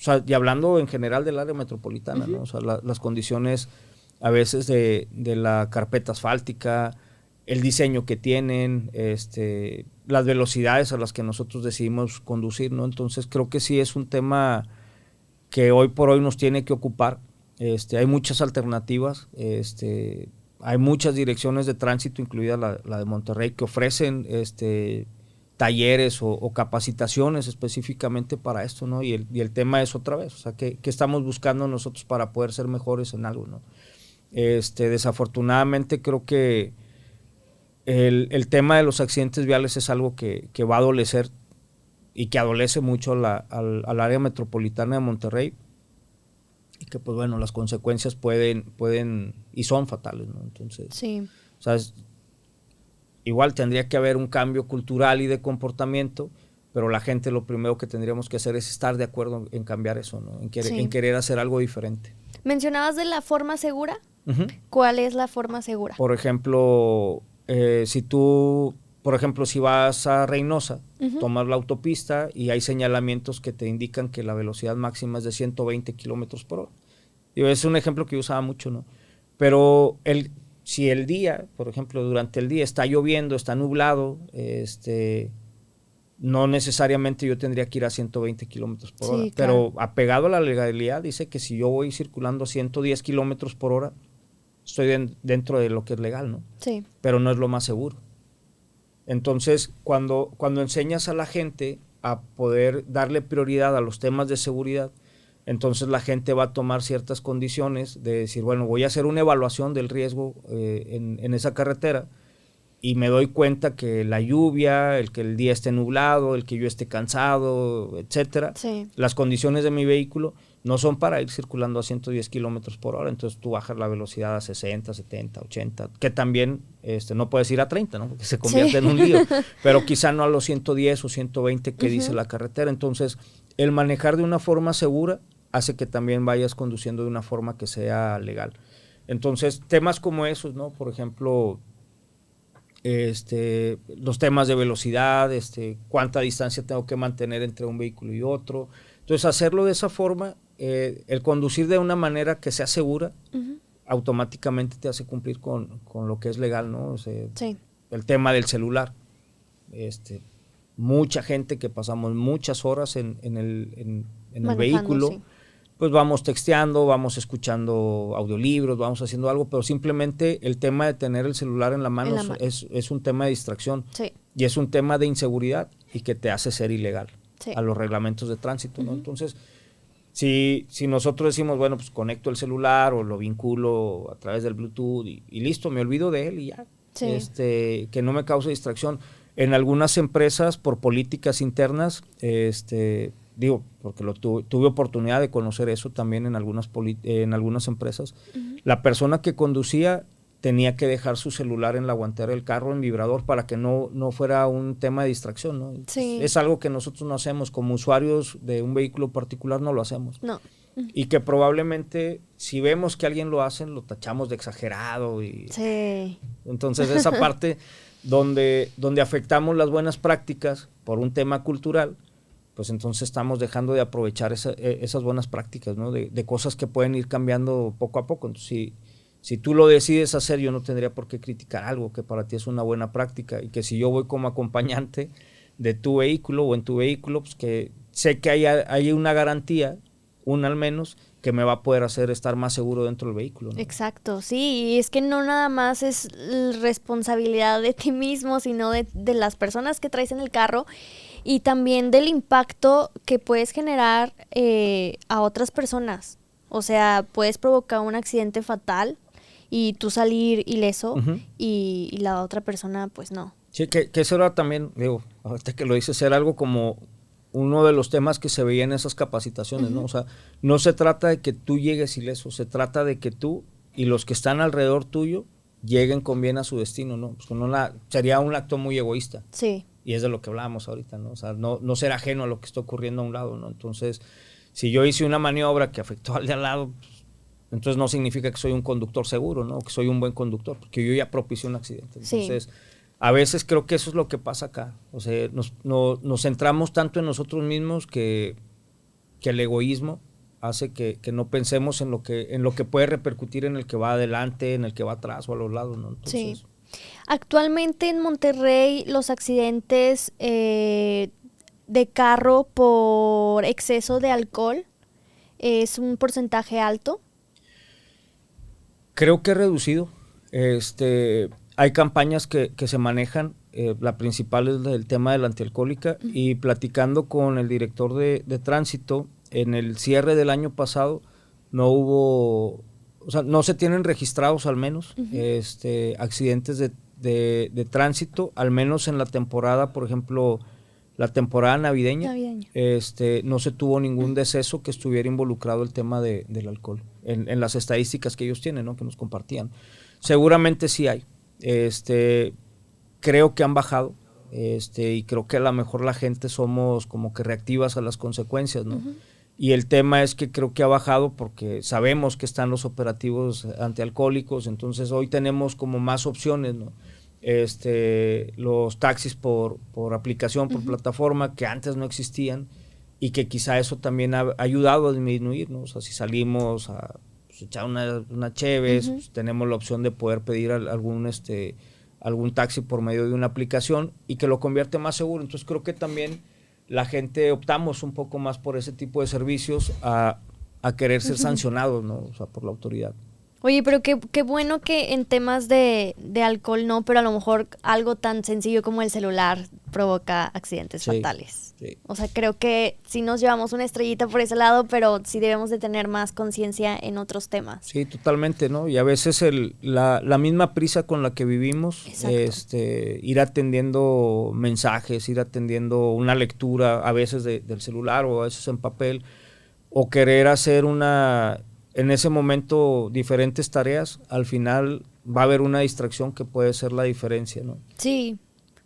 Speaker 2: sea, y hablando en general del área metropolitana, ¿no? O sea, las condiciones a veces de la carpeta asfáltica, el diseño que tienen, las velocidades a las que nosotros decidimos conducir, ¿no? Entonces creo que sí es un tema que hoy por hoy nos tiene que ocupar. Hay muchas alternativas, hay muchas direcciones de tránsito, incluida la de Monterrey, que ofrecen talleres o capacitaciones específicamente para esto, ¿no? Y el tema es otra vez, o sea, ¿qué estamos buscando nosotros para poder ser mejores en algo, ¿no? Desafortunadamente creo que el tema de los accidentes viales es algo que va a adolecer y que adolece mucho al área metropolitana de Monterrey, y que pues bueno, las consecuencias pueden y son fatales, ¿no? Entonces,
Speaker 1: sí.
Speaker 2: O sea, igual tendría que haber un cambio cultural y de comportamiento, pero la gente lo primero que tendríamos que hacer es estar de acuerdo en cambiar eso, ¿no? En querer hacer algo diferente.
Speaker 1: ¿Mencionabas de la forma segura? ¿Cuál es la forma segura?
Speaker 2: Por ejemplo, si tú por ejemplo, si vas a Reynosa, tomas la autopista y hay señalamientos que te indican que la velocidad máxima es de 120 kilómetros por hora. Es un ejemplo que yo usaba mucho, ¿no? Pero si el día, por ejemplo, durante el día está lloviendo, está nublado, no necesariamente yo tendría que ir a 120 kilómetros por hora, pero apegado a la legalidad dice que si yo voy circulando a 110 kilómetros por hora, estoy dentro de lo que es legal, ¿no?
Speaker 1: Sí.
Speaker 2: Pero no es lo más seguro. Entonces, cuando enseñas a la gente a poder darle prioridad a los temas de seguridad, entonces la gente va a tomar ciertas condiciones de decir, bueno, voy a hacer una evaluación del riesgo en esa carretera y me doy cuenta que la lluvia, el que el día esté nublado, el que yo esté cansado, etcétera, las condiciones de mi vehículo no son para ir circulando a 110 kilómetros por hora, entonces tú bajas la velocidad a 60, 70, 80, que también no puedes ir a 30, ¿no? Porque se convierte en un lío, pero quizá no a los 110 o 120 que dice la carretera. Entonces, el manejar de una forma segura hace que también vayas conduciendo de una forma que sea legal. Entonces, temas como esos, ¿no? Por ejemplo, los temas de velocidad, cuánta distancia tengo que mantener entre un vehículo y otro. Entonces, hacerlo de esa forma, el conducir de una manera que sea segura, automáticamente te hace cumplir con lo que es legal, ¿no? O sea, el tema del celular. Mucha gente que pasamos muchas horas en el vehículo, pues vamos texteando, vamos escuchando audiolibros, vamos haciendo algo, pero simplemente el tema de tener el celular en la mano, es un tema de distracción y es un tema de inseguridad y que te hace ser ilegal a los reglamentos de tránsito, ¿no? Entonces, si nosotros decimos, bueno, pues conecto el celular o lo vinculo a través del Bluetooth y listo, me olvido de él y ya, que no me cause distracción. En algunas empresas, por políticas internas, digo, porque tuve oportunidad de conocer eso también en algunas empresas, la persona que conducía tenía que dejar su celular en la guantera del carro en vibrador para que no fuera un tema de distracción, ¿no? Es algo que nosotros no hacemos, como usuarios de un vehículo particular no lo hacemos.
Speaker 1: No.
Speaker 2: Y que probablemente si vemos que alguien lo hace, lo tachamos de exagerado. Entonces esa parte donde afectamos las buenas prácticas por un tema cultural, pues entonces estamos dejando de aprovechar esas buenas prácticas, ¿no? De cosas que pueden ir cambiando poco a poco. Entonces, si tú lo decides hacer, yo no tendría por qué criticar algo que para ti es una buena práctica, y que si yo voy como acompañante de tu vehículo o en tu vehículo, pues que sé que hay una garantía, una al menos, que me va a poder hacer estar más seguro dentro del vehículo, ¿no?
Speaker 1: Exacto, sí, y es que no nada más es responsabilidad de ti mismo, sino de las personas que traes en el carro, y también del impacto que puedes generar a otras personas. O sea, puedes provocar un accidente fatal y tú salir ileso, y la otra persona pues no.
Speaker 2: Sí, que eso era también, digo, ahorita que lo dices, era algo como uno de los temas que se veía en esas capacitaciones, ¿no? O sea, no se trata de que tú llegues ileso, se trata de que tú y los que están alrededor tuyo lleguen con bien a su destino, ¿no? Pues sería un acto muy egoísta.
Speaker 1: Sí.
Speaker 2: Y es de lo que hablábamos ahorita, ¿no? O sea, no ser ajeno a lo que está ocurriendo a un lado, ¿no? Entonces, si yo hice una maniobra que afectó al de al lado, pues, entonces no significa que soy un conductor seguro, ¿no? Que soy un buen conductor, porque yo ya propicié un accidente. Entonces, a veces creo que eso es lo que pasa acá. O sea, nos centramos tanto en nosotros mismos que el egoísmo hace que no pensemos en lo que puede repercutir en el que va adelante, en el que va atrás o a los lados, ¿no? Entonces,
Speaker 1: Actualmente en Monterrey los accidentes de carro por exceso de alcohol es un porcentaje alto.
Speaker 2: Creo que he reducido. Hay campañas que se manejan, la principal es el tema de la antialcohólica, y platicando con el director de tránsito, en el cierre del año pasado no hubo, o sea, no se tienen registrados al menos accidentes de tránsito, al menos en la temporada, por ejemplo, la temporada navideña. No se tuvo ningún deceso que estuviera involucrado el tema del alcohol, en las estadísticas que ellos tienen, ¿no? Que nos compartían. Seguramente sí hay. Creo que han bajado, y creo que a lo mejor la gente somos como que reactivas a las consecuencias, ¿no? Y el tema es que creo que ha bajado porque sabemos que están los operativos antialcohólicos, entonces hoy tenemos como más opciones, ¿no? los taxis por aplicación, por plataforma, que antes no existían, y que quizá eso también ha ayudado a disminuir, ¿no? O sea, si salimos a pues, echar una cheves, pues, tenemos la opción de poder pedir algún taxi por medio de una aplicación y que lo convierte más seguro. Entonces creo que también la gente optamos un poco más por ese tipo de servicios a querer ser sancionados, ¿no? O sea, por la autoridad.
Speaker 1: Oye, pero qué bueno que en temas de alcohol no, pero a lo mejor algo tan sencillo como el celular provoca accidentes fatales.
Speaker 2: Sí.
Speaker 1: O sea, creo que sí nos llevamos una estrellita por ese lado, pero sí debemos de tener más conciencia en otros temas.
Speaker 2: Sí, totalmente, ¿no? Y a veces la misma prisa con la que vivimos, ir atendiendo mensajes, ir atendiendo una lectura a veces del celular o a veces en papel, o querer hacer en ese momento diferentes tareas, al final va a haber una distracción que puede ser la diferencia, ¿no?
Speaker 1: Sí,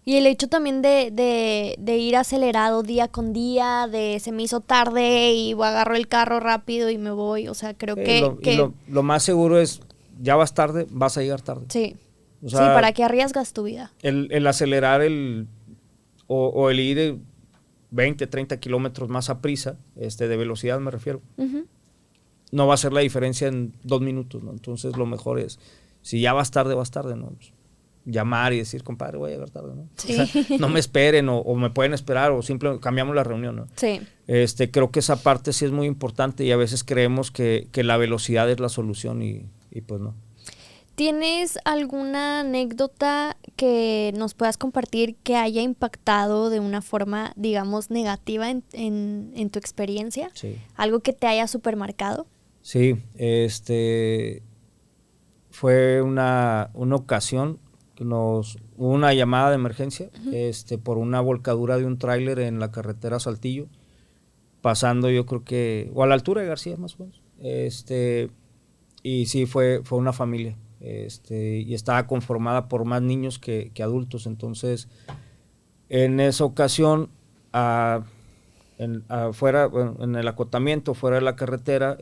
Speaker 1: y el hecho también de ir acelerado día con día, de se me hizo tarde y agarro el carro rápido y me voy, o sea, creo que
Speaker 2: lo más seguro es, ya vas tarde, vas a llegar tarde.
Speaker 1: Sí,
Speaker 2: o sea,
Speaker 1: sí, ¿para qué arriesgas tu vida?
Speaker 2: El acelerar o el ir 20, 30 kilómetros más a prisa, de velocidad me refiero, no va a ser la diferencia en 2 minutos, ¿no? Entonces lo mejor es, si ya vas tarde, ¿no? Pues, llamar y decir, compadre, voy a llegar tarde, ¿no?
Speaker 1: Sí.
Speaker 2: O sea, no me esperen o me pueden esperar o simplemente cambiamos la reunión, ¿no?
Speaker 1: Sí.
Speaker 2: Creo que esa parte sí es muy importante y a veces creemos que la velocidad es la solución y pues no.
Speaker 1: ¿Tienes alguna anécdota que nos puedas compartir que haya impactado de una forma, digamos, negativa en tu experiencia?
Speaker 2: Sí.
Speaker 1: ¿Algo que te haya supermarcado?
Speaker 2: Sí, fue una ocasión que hubo una llamada de emergencia por una volcadura de un tráiler en la carretera Saltillo, pasando yo creo que, o a la altura de García más o menos, y sí, fue una familia. Y estaba conformada por más niños que adultos. Entonces, en esa ocasión, en el acotamiento, fuera de la carretera,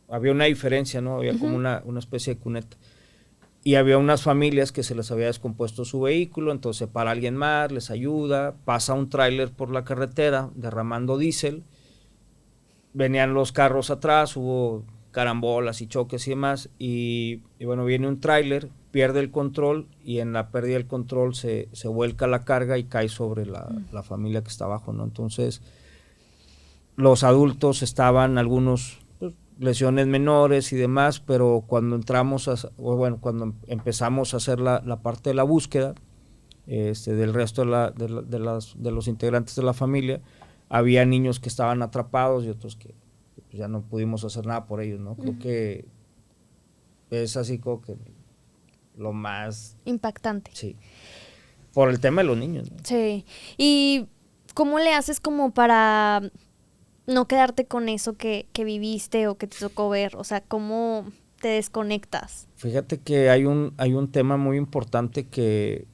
Speaker 2: había una diferencia, ¿no? Había como una especie de cuneta. Y había unas familias que se les había descompuesto su vehículo, entonces para alguien más, les ayuda, pasa un tráiler por la carretera derramando diésel, venían los carros atrás, hubo carambolas y choques y demás, y bueno, viene un tráiler, pierde el control y en la pérdida del control se vuelca la carga y cae sobre la familia que está abajo, ¿no? Entonces los adultos estaban algunos lesiones menores y demás, pero cuando cuando empezamos a hacer la parte de la búsqueda del resto de los integrantes de la familia, había niños que estaban atrapados y otros que pues ya no pudimos hacer nada por ellos, ¿no? Creo que es así como que lo más
Speaker 1: impactante.
Speaker 2: Sí. Por el tema de los niños, ¿no?
Speaker 1: Sí. ¿Y cómo le haces como para no quedarte con eso que viviste o que te tocó ver? O sea, ¿cómo te desconectas?
Speaker 2: Fíjate que hay un tema muy importante que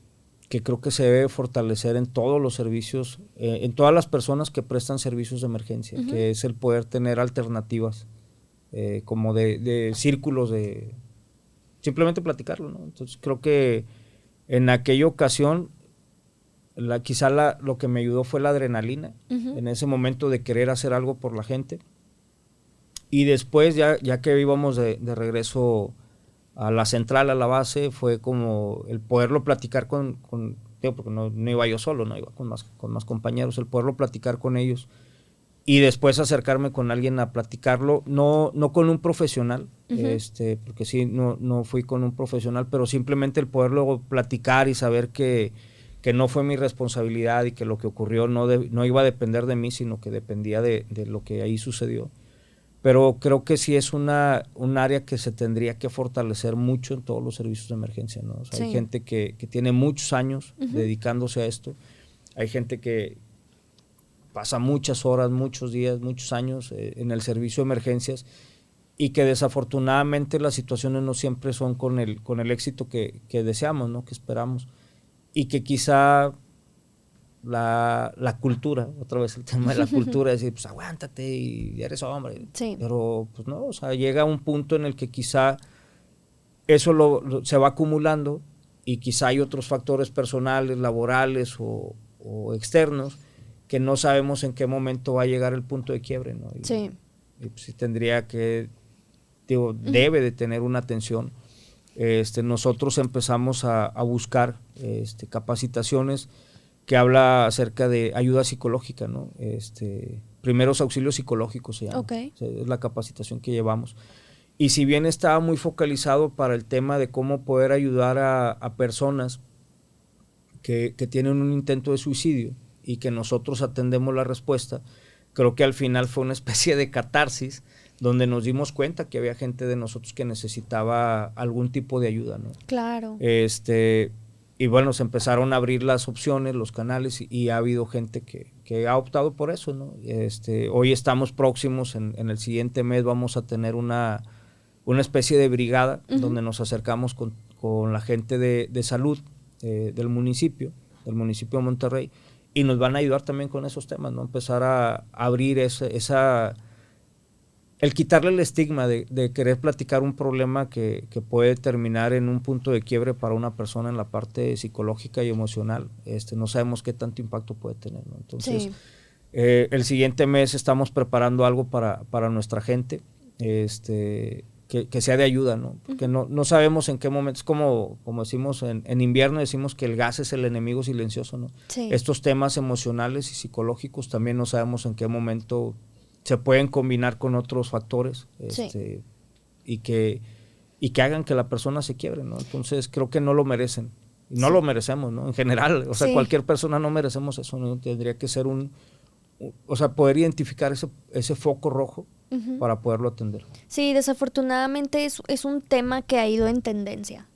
Speaker 2: creo que se debe fortalecer en todos los servicios, en todas las personas que prestan servicios de emergencia, que es el poder tener alternativas, como de círculos, de simplemente platicarlo, ¿no? Entonces creo que en aquella ocasión quizá lo que me ayudó fue la adrenalina, en ese momento de querer hacer algo por la gente. Y después, ya que íbamos de regreso a la central, a la base, fue como el poderlo platicar porque no iba yo solo, no iba con más compañeros, el poderlo platicar con ellos y después acercarme con alguien a platicarlo, no con un profesional, porque sí, no fui con un profesional, pero simplemente el poderlo platicar y saber que no fue mi responsabilidad y que lo que ocurrió no iba a depender de mí, sino que dependía de lo que ahí sucedió. Pero creo que sí es un área que se tendría que fortalecer mucho en todos los servicios de emergencia, ¿no? O sea, sí. Hay gente que tiene muchos años dedicándose a esto. Hay gente que pasa muchas horas, muchos días, muchos años en el servicio de emergencias y que desafortunadamente las situaciones no siempre son con el éxito que deseamos, ¿no? Que esperamos. Y que quizá la cultura, otra vez el tema de la cultura, decir, pues aguántate y eres hombre.
Speaker 1: Sí.
Speaker 2: Pero pues no, o sea, llega un punto en el que quizá eso se va acumulando y quizá hay otros factores personales, laborales o externos que no sabemos en qué momento va a llegar el punto de quiebre, ¿no?
Speaker 1: Sí.
Speaker 2: Y pues sí tendría que, digo, debe de tener una atención. Nosotros empezamos a buscar capacitaciones que habla acerca de ayuda psicológica, ¿no? Primeros auxilios psicológicos se llama.
Speaker 1: Okay.
Speaker 2: O sea, es la capacitación que llevamos. Y si bien estaba muy focalizado para el tema de cómo poder ayudar a personas que tienen un intento de suicidio y que nosotros atendemos la respuesta, creo que al final fue una especie de catarsis donde nos dimos cuenta que había gente de nosotros que necesitaba algún tipo de ayuda, ¿no?
Speaker 1: Claro.
Speaker 2: Y bueno, se empezaron a abrir las opciones, los canales, y ha habido gente que ha optado por eso, ¿no? Hoy estamos próximos, en el siguiente mes vamos a tener una especie de brigada donde nos acercamos con la gente de salud del municipio de Monterrey, y nos van a ayudar también con esos temas, ¿no? Empezar a abrir el quitarle el estigma de querer platicar un problema que puede terminar en un punto de quiebre para una persona en la parte psicológica y emocional. No sabemos qué tanto impacto puede tener, ¿no? Entonces,
Speaker 1: Sí.
Speaker 2: El siguiente mes estamos preparando algo para nuestra gente, que sea de ayuda, ¿no? Porque no sabemos en qué momento, es como decimos en invierno, decimos que el gas es el enemigo silencioso, ¿no?
Speaker 1: Sí.
Speaker 2: Estos temas emocionales y psicológicos también no sabemos en qué momento se pueden combinar con otros factores,
Speaker 1: Sí.
Speaker 2: y que hagan que la persona se quiebre, ¿no? Entonces creo que no lo merecen, y no
Speaker 1: Sí.
Speaker 2: lo merecemos, ¿no? En general, o sea,
Speaker 1: Sí.
Speaker 2: cualquier persona no merecemos eso, ¿no? Tendría que ser poder identificar ese foco rojo para poderlo atender.
Speaker 1: Sí, desafortunadamente es un tema que ha ido en tendencia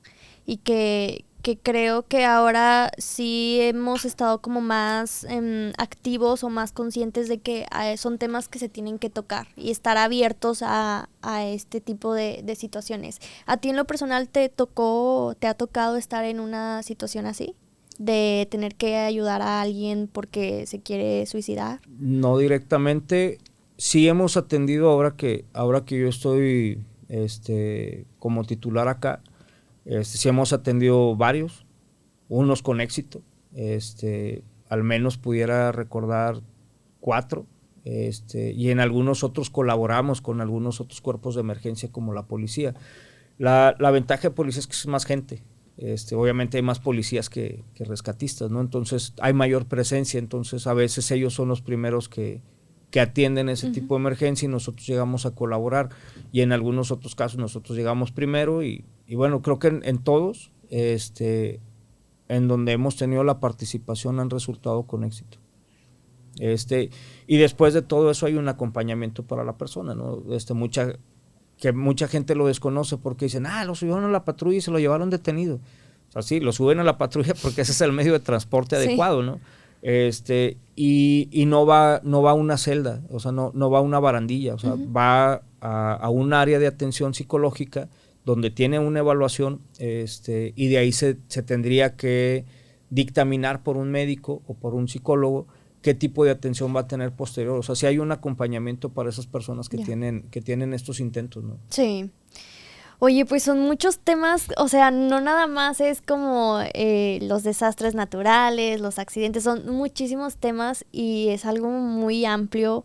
Speaker 1: y que creo que ahora sí hemos estado como más activos o más conscientes de que son temas que se tienen que tocar y estar abiertos a este tipo de situaciones. ¿A ti en lo personal te ha tocado estar en una situación así? De tener que ayudar a alguien porque se quiere suicidar.
Speaker 2: No directamente. Sí hemos atendido ahora que yo estoy como titular acá. Sí hemos atendido varios, unos con éxito. Al menos pudiera recordar 4. Y en algunos otros colaboramos con algunos otros cuerpos de emergencia como la policía. La ventaja de policía es que es más gente. Obviamente hay más policías que rescatistas, ¿no? Entonces hay mayor presencia, entonces a veces ellos son los primeros que atienden ese tipo de emergencia y nosotros llegamos a colaborar, y en algunos otros casos nosotros llegamos primero y bueno, creo que en todos, en donde hemos tenido la participación han resultado con éxito. Y después de todo eso hay un acompañamiento para la persona, ¿no? Mucha gente lo desconoce porque dicen, lo subieron a la patrulla y se lo llevaron detenido. O sea, sí, lo suben a la patrulla porque ese es el medio de transporte adecuado, ¿no? Y no va a una celda, o sea, no va a una barandilla, o sea, va a un área de atención psicológica donde tiene una evaluación, y de ahí se tendría que dictaminar por un médico o por un psicólogo qué tipo de atención va a tener posterior. O sea, si hay un acompañamiento para esas personas que tienen estos intentos, ¿no?
Speaker 1: Sí. Oye, pues son muchos temas, o sea, no nada más es como los desastres naturales, los accidentes, son muchísimos temas y es algo muy amplio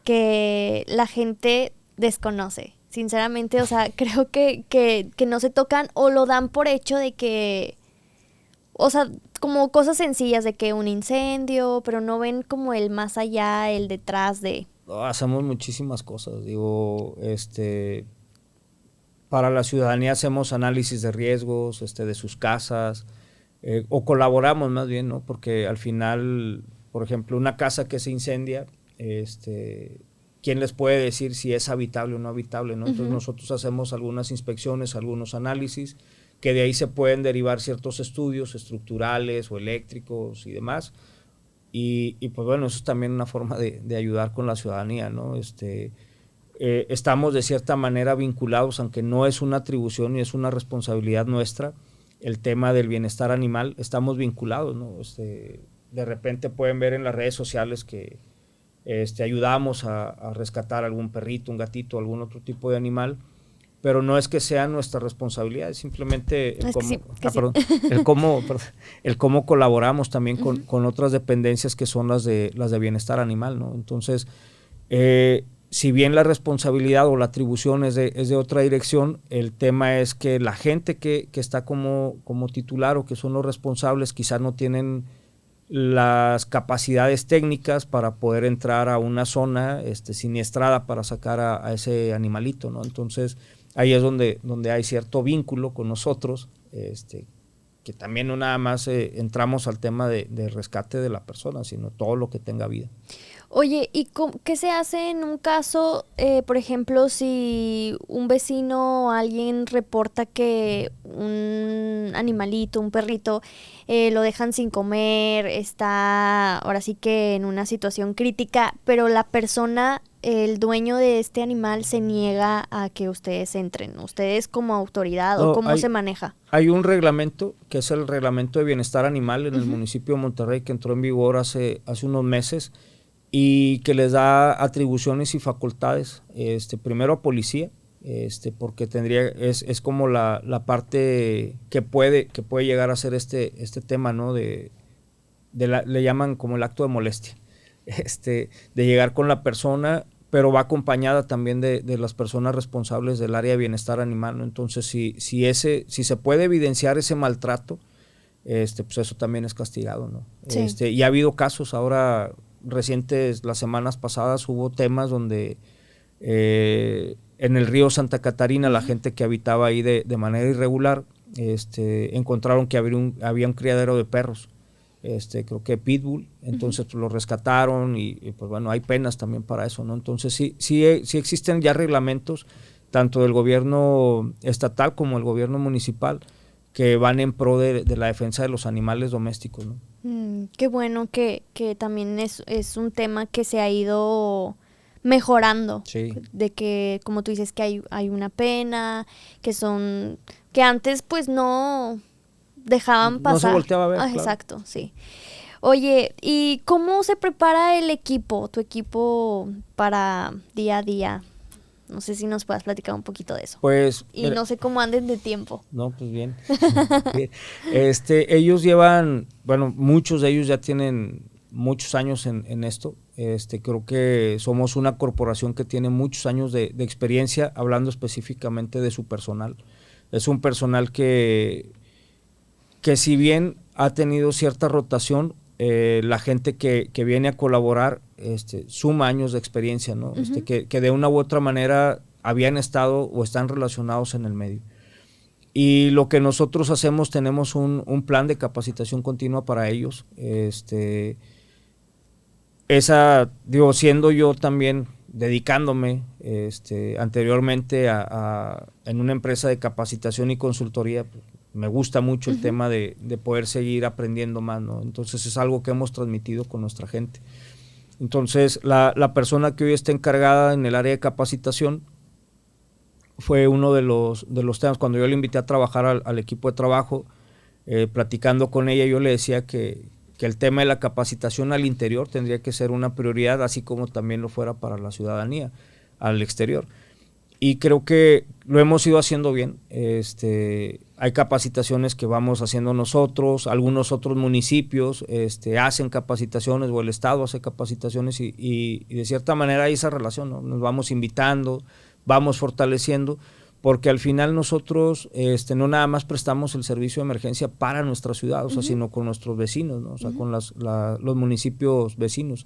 Speaker 1: que la gente desconoce. Sinceramente, o sea, creo que no se tocan o lo dan por hecho de que, o sea, como cosas sencillas de que un incendio, pero no ven como el más allá, el detrás de...
Speaker 2: Hacemos muchísimas cosas, digo, para la ciudadanía hacemos análisis de riesgos, de sus casas, o colaboramos más bien, ¿no? Porque al final, por ejemplo, una casa que se incendia, ¿quién les puede decir si es habitable o no habitable, ¿no? Entonces nosotros hacemos algunas inspecciones, algunos análisis, que de ahí se pueden derivar ciertos estudios estructurales o eléctricos y demás. Y pues bueno, eso es también una forma de ayudar con la ciudadanía, ¿no? Estamos de cierta manera vinculados, aunque no es una atribución ni es una responsabilidad nuestra, el tema del bienestar animal, estamos vinculados, ¿no? De repente pueden ver en las redes sociales que ayudamos a rescatar algún perrito, un gatito, algún otro tipo de animal, pero no es que sea nuestra responsabilidad, es simplemente el cómo colaboramos también con otras dependencias que son las de bienestar animal, ¿no? Entonces, si bien la responsabilidad o la atribución es de otra dirección, el tema es que la gente que está como titular o que son los responsables quizás no tienen las capacidades técnicas para poder entrar a una zona siniestrada para sacar a ese animalito, ¿no? Entonces, ahí es donde hay cierto vínculo con nosotros, que también no nada más entramos al tema de rescate de la persona, sino todo lo que tenga vida.
Speaker 1: Oye, ¿y qué se hace en un caso, por ejemplo, si un vecino o alguien reporta que un animalito, un perrito, lo dejan sin comer, está ahora sí que en una situación crítica, pero la persona, el dueño de este animal se niega a que ustedes entren? ¿Ustedes como autoridad o cómo se maneja?
Speaker 2: Hay un reglamento, que es el Reglamento de Bienestar Animal en el municipio de Monterrey, que entró en vigor hace unos meses, y que les da atribuciones y facultades, primero a policía, porque es como la parte que puede llegar a ser este tema, ¿no? Le llaman como el acto de molestia, de llegar con la persona, pero va acompañada también de las personas responsables del área de bienestar animal, ¿no? Entonces, si se puede evidenciar ese maltrato, pues eso también es castigado, ¿no? Sí. Y ha habido casos ahora recientes, las semanas pasadas hubo temas donde en el río Santa Catarina, la gente que habitaba ahí de manera irregular, encontraron que había un criadero de perros, creo que pitbull, entonces pues, lo rescataron y pues bueno, hay penas también para eso, ¿no? Entonces sí existen ya reglamentos, tanto del gobierno estatal como el gobierno municipal, que van en pro de la defensa de los animales domésticos, ¿no?
Speaker 1: Qué bueno que también es un tema que se ha ido mejorando, sí. De que, como tú dices, que hay una pena, que antes pues no dejaban pasar.
Speaker 2: No se volteaba a ver, claro.
Speaker 1: Exacto, sí. Oye, ¿y cómo se prepara tu equipo para día a día? No sé si nos puedas platicar un poquito de eso.
Speaker 2: Pues...
Speaker 1: Y no sé cómo anden de tiempo.
Speaker 2: No, pues bien. Bien. Ellos llevan, bueno, muchos de ellos ya tienen muchos años en esto. Creo que somos una corporación que tiene muchos años de experiencia, hablando específicamente de su personal. Es un personal que si bien ha tenido cierta rotación, la gente que viene a colaborar suma años de experiencia, ¿no? Uh-huh. Que de una u otra manera habían estado o están relacionados en el medio. Y lo que nosotros hacemos, tenemos un plan de capacitación continua para ellos. Siendo yo también dedicándome anteriormente en una empresa de capacitación y consultoría, pues, me gusta mucho el tema de poder seguir aprendiendo más, ¿no? Entonces es algo que hemos transmitido con nuestra gente. Entonces la persona que hoy está encargada en el área de capacitación fue uno de los temas. Cuando yo le invité a trabajar al equipo de trabajo, platicando con ella, yo le decía que el tema de la capacitación al interior tendría que ser una prioridad, así como también lo fuera para la ciudadanía, al exterior. Y creo que lo hemos ido haciendo bien. Hay capacitaciones que vamos haciendo nosotros, algunos otros municipios hacen capacitaciones, o el Estado hace capacitaciones, y de cierta manera hay esa relación, ¿no? Nos vamos invitando, vamos fortaleciendo, porque al final nosotros no nada más prestamos el servicio de emergencia para nuestra ciudad, o sea, sino con nuestros vecinos, ¿no? O sea, con los municipios vecinos.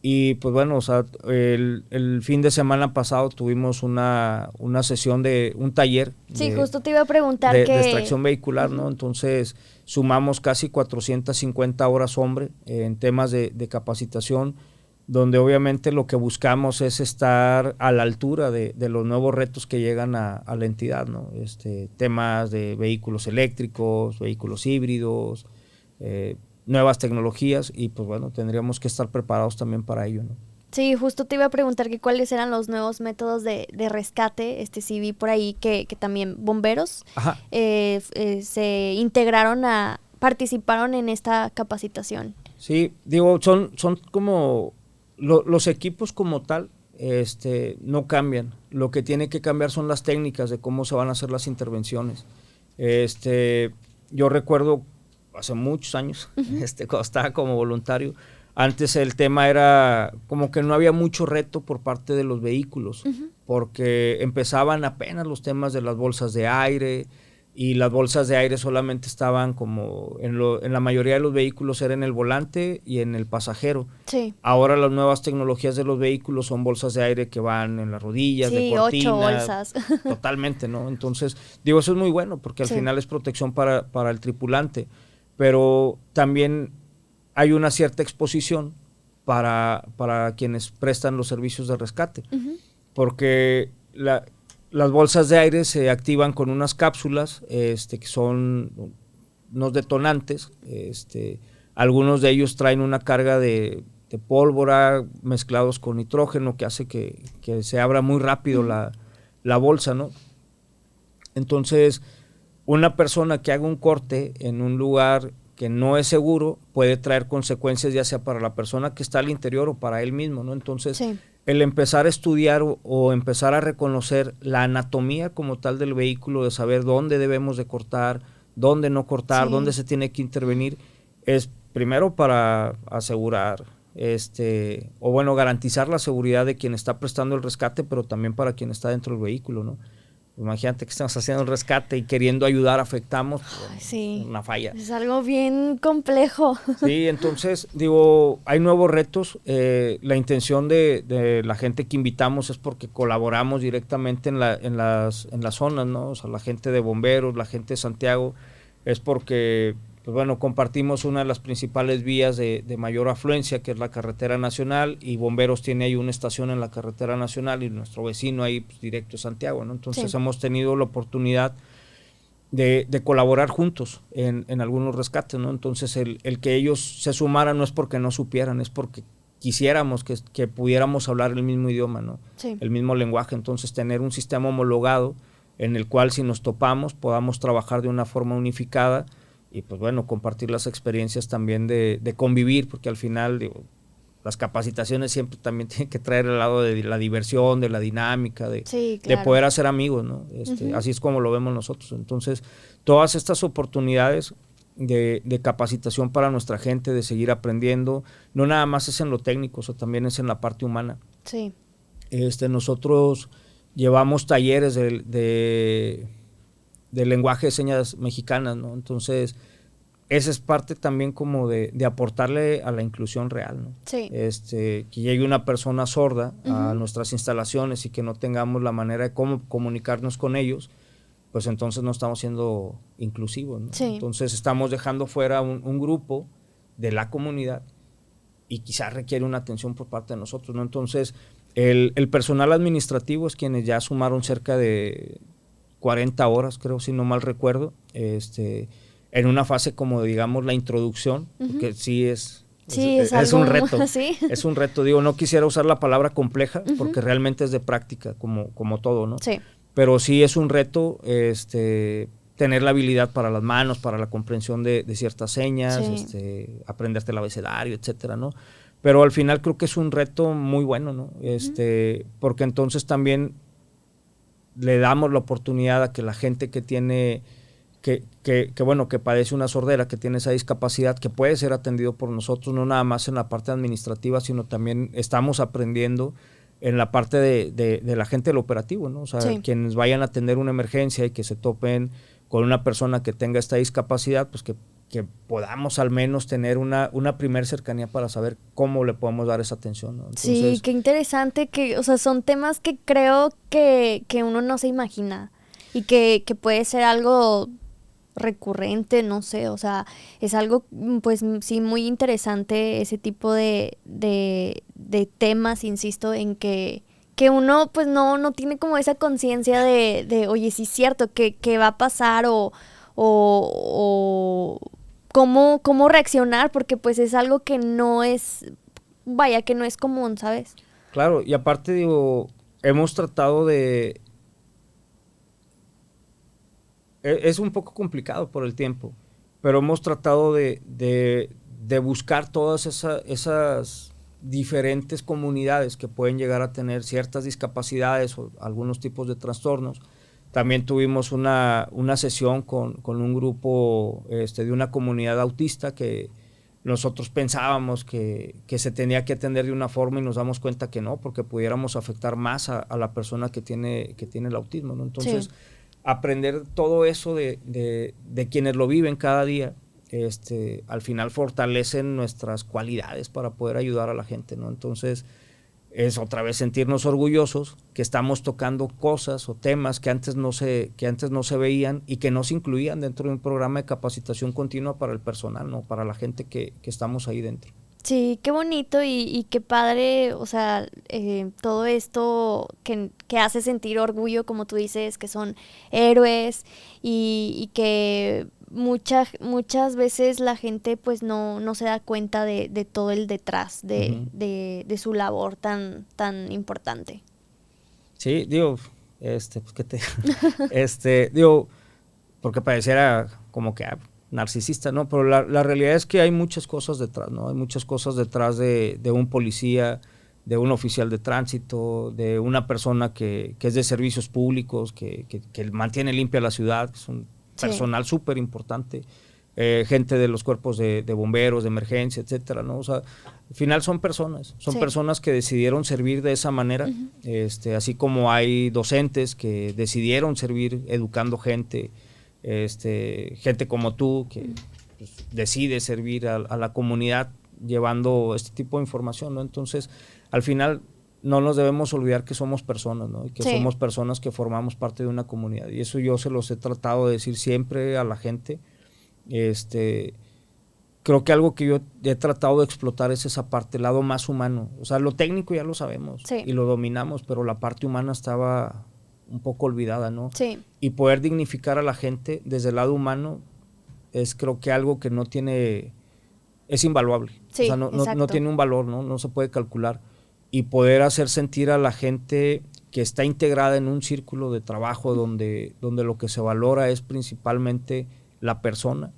Speaker 2: Y pues bueno, o sea, el fin de semana pasado tuvimos una sesión de un taller.
Speaker 1: Sí, justo te iba a preguntar
Speaker 2: de extracción vehicular, ¿no? Entonces sumamos casi 450 horas hombre en temas de capacitación, donde obviamente lo que buscamos es estar a la altura de los nuevos retos que llegan a la entidad, ¿no? Temas de vehículos eléctricos, vehículos híbridos, nuevas tecnologías, y pues bueno, tendríamos que estar preparados también para ello, ¿no?
Speaker 1: Sí, justo te iba a preguntar que cuáles eran los nuevos métodos de rescate. Sí vi por ahí que también bomberos se participaron en esta capacitación.
Speaker 2: Sí, digo, son como los equipos como tal, no cambian. Lo que tiene que cambiar son las técnicas de cómo se van a hacer las intervenciones. Yo recuerdo hace muchos años, cuando estaba como voluntario, antes el tema era como que no había mucho reto por parte de los vehículos, porque empezaban apenas los temas de las bolsas de aire, y las bolsas de aire solamente estaban como en la mayoría de los vehículos era en el volante y en el pasajero.
Speaker 1: Sí.
Speaker 2: Ahora las nuevas tecnologías de los vehículos son bolsas de aire que van en las rodillas,
Speaker 1: sí,
Speaker 2: de cortina.
Speaker 1: 8 bolsas.
Speaker 2: Totalmente, ¿no? Entonces, digo, eso es muy bueno porque al
Speaker 1: sí.
Speaker 2: final es protección para el tripulante, pero también hay una cierta exposición para quienes prestan los servicios de rescate, porque las bolsas de aire se activan con unas cápsulas que son unos detonantes. Algunos de ellos traen una carga de pólvora mezclados con nitrógeno que hace que se abra muy rápido la bolsa, ¿no? Entonces, una persona que haga un corte en un lugar que no es seguro puede traer consecuencias ya sea para la persona que está al interior o para él mismo, ¿no? Entonces, sí. El empezar a estudiar o empezar a reconocer la anatomía como tal del vehículo, de saber dónde debemos de cortar, dónde no cortar, sí. Dónde se tiene que intervenir, es primero para asegurar, o bueno, garantizar la seguridad de quien está prestando el rescate, pero también para quien está dentro del vehículo, ¿no? Imagínate que estamos haciendo el rescate y queriendo ayudar, afectamos,
Speaker 1: sí.
Speaker 2: Una falla.
Speaker 1: Es algo bien complejo.
Speaker 2: Sí, entonces, digo, hay nuevos retos. La intención de la gente que invitamos es porque colaboramos directamente en las zonas, ¿no? O sea, la gente de bomberos, la gente de Santiago, es porque, pues bueno, compartimos una de las principales vías de mayor afluencia, que es la carretera nacional, y bomberos tiene ahí una estación en la carretera nacional y nuestro vecino ahí pues, directo es Santiago, ¿no? Entonces sí. Hemos tenido la oportunidad de colaborar juntos en algunos rescates, ¿no? Entonces el que ellos se sumaran no es porque no supieran, es porque quisiéramos que pudiéramos hablar el mismo idioma, ¿no? Sí. El mismo lenguaje, entonces tener un sistema homologado en el cual si nos topamos podamos trabajar de una forma unificada y pues bueno, compartir las experiencias también de convivir, porque al final digo, las capacitaciones siempre también tienen que traer el lado de la diversión, de la dinámica,
Speaker 1: sí, claro.
Speaker 2: De poder hacer amigos, ¿no? Así es como lo vemos nosotros. Entonces, todas estas oportunidades de capacitación para nuestra gente, de seguir aprendiendo, no nada más es en lo técnico, o sea, también es en la parte humana.
Speaker 1: Sí.
Speaker 2: Nosotros llevamos talleres de lenguaje de señas mexicanas, ¿no? Entonces, esa es parte también como de aportarle a la inclusión real, ¿no?
Speaker 1: Sí.
Speaker 2: Que llegue una persona sorda a nuestras instalaciones y que no tengamos la manera de cómo comunicarnos con ellos, pues entonces no estamos siendo inclusivos, ¿no?
Speaker 1: Sí.
Speaker 2: Entonces estamos dejando fuera un grupo de la comunidad y quizás requiere una atención por parte de nosotros, ¿no? Entonces, el personal administrativo es quienes ya sumaron cerca de 40 horas, creo, si no mal recuerdo, en una fase como, digamos, la introducción, porque sí es un reto.
Speaker 1: ¿Sí?
Speaker 2: Es un reto, digo, no quisiera usar la palabra compleja, porque realmente es de práctica, como todo, ¿no?
Speaker 1: Sí.
Speaker 2: Pero sí es un reto, tener la habilidad para las manos, para la comprensión de ciertas señas, sí. Aprenderte el abecedario, etcétera, ¿no? Pero al final creo que es un reto muy bueno, ¿no? Porque entonces también le damos la oportunidad a que la gente que tiene, que padece una sordera, que tiene esa discapacidad, que puede ser atendido por nosotros, no nada más en la parte administrativa, sino también estamos aprendiendo en la parte de la gente del operativo, ¿no? O sea, sí. Quienes vayan a atender una emergencia y que se topen con una persona que tenga esta discapacidad, pues que podamos al menos tener una primer cercanía para saber cómo le podemos dar esa atención, ¿no? Entonces,
Speaker 1: sí, qué interesante, o sea, son temas que creo que uno no se imagina y que puede ser algo recurrente, no sé, o sea, es algo, pues sí, muy interesante ese tipo de temas, insisto, en que uno pues no tiene como esa conciencia de oye, sí es cierto, que va a pasar o cómo reaccionar, porque pues es algo que no es, vaya, que no es común, ¿sabes?
Speaker 2: Claro, y aparte digo, hemos tratado de... Es un poco complicado por el tiempo, pero hemos tratado de buscar todas esas diferentes comunidades que pueden llegar a tener ciertas discapacidades o algunos tipos de trastornos. También tuvimos una sesión con un grupo de una comunidad autista que nosotros pensábamos que se tenía que atender de una forma y nos damos cuenta que no, porque pudiéramos afectar más a la persona que tiene el autismo, ¿no? Entonces, sí, aprender todo eso de quienes lo viven cada día, al final fortalecen nuestras cualidades para poder ayudar a la gente, ¿no? Entonces, es otra vez sentirnos orgullosos que estamos tocando cosas o temas que antes no se veían y que no se incluían dentro de un programa de capacitación continua para el personal, ¿no? Para la gente que estamos ahí dentro.
Speaker 1: Sí, qué bonito y qué padre, o sea, todo esto que hace sentir orgullo, como tú dices, que son héroes y que muchas veces la gente pues no se da cuenta de todo el detrás de su labor tan importante.
Speaker 2: Sí, digo, pues qué te digo, porque pareciera como que narcisista, ¿no? Pero la realidad es que hay muchas cosas detrás, ¿no? Hay muchas cosas detrás de un policía, de un oficial de tránsito, de una persona que es de servicios públicos, que mantiene limpia la ciudad, que es un personal súper importante, gente de los cuerpos de bomberos, de emergencia, etcétera, ¿no? O sea, al final son personas que decidieron servir de esa manera, así como hay docentes que decidieron servir educando gente, gente como tú que pues, decide servir a la comunidad llevando este tipo de información, ¿no? Entonces, al final no nos debemos olvidar que somos personas, ¿no? Y que somos personas que formamos parte de una comunidad. Y eso yo se los he tratado de decir siempre a la gente. Creo que algo que yo he tratado de explotar es esa parte, el lado más humano. O sea, lo técnico ya lo sabemos y lo dominamos, pero la parte humana estaba un poco olvidada, ¿no? Sí. Y poder dignificar a la gente desde el lado humano es creo que algo que no tiene, es invaluable. Sí, o sea, no tiene un valor, ¿no? No se puede calcular. Y poder hacer sentir a la gente que está integrada en un círculo de trabajo donde lo que se valora es principalmente la persona,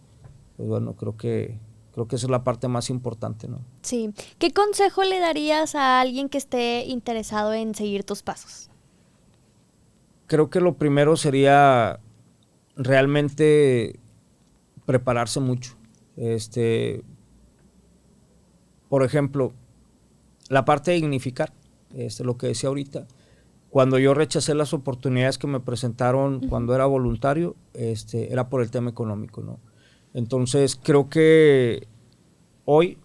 Speaker 2: pues bueno, creo que esa es la parte más importante, ¿no?
Speaker 1: Sí. ¿Qué consejo le darías a alguien que esté interesado en seguir tus pasos?
Speaker 2: Creo que lo primero sería realmente prepararse mucho. Por ejemplo, la parte de dignificar, lo que decía ahorita. Cuando yo rechacé las oportunidades que me presentaron cuando era voluntario, era por el tema económico, ¿no? Entonces, creo que hoy,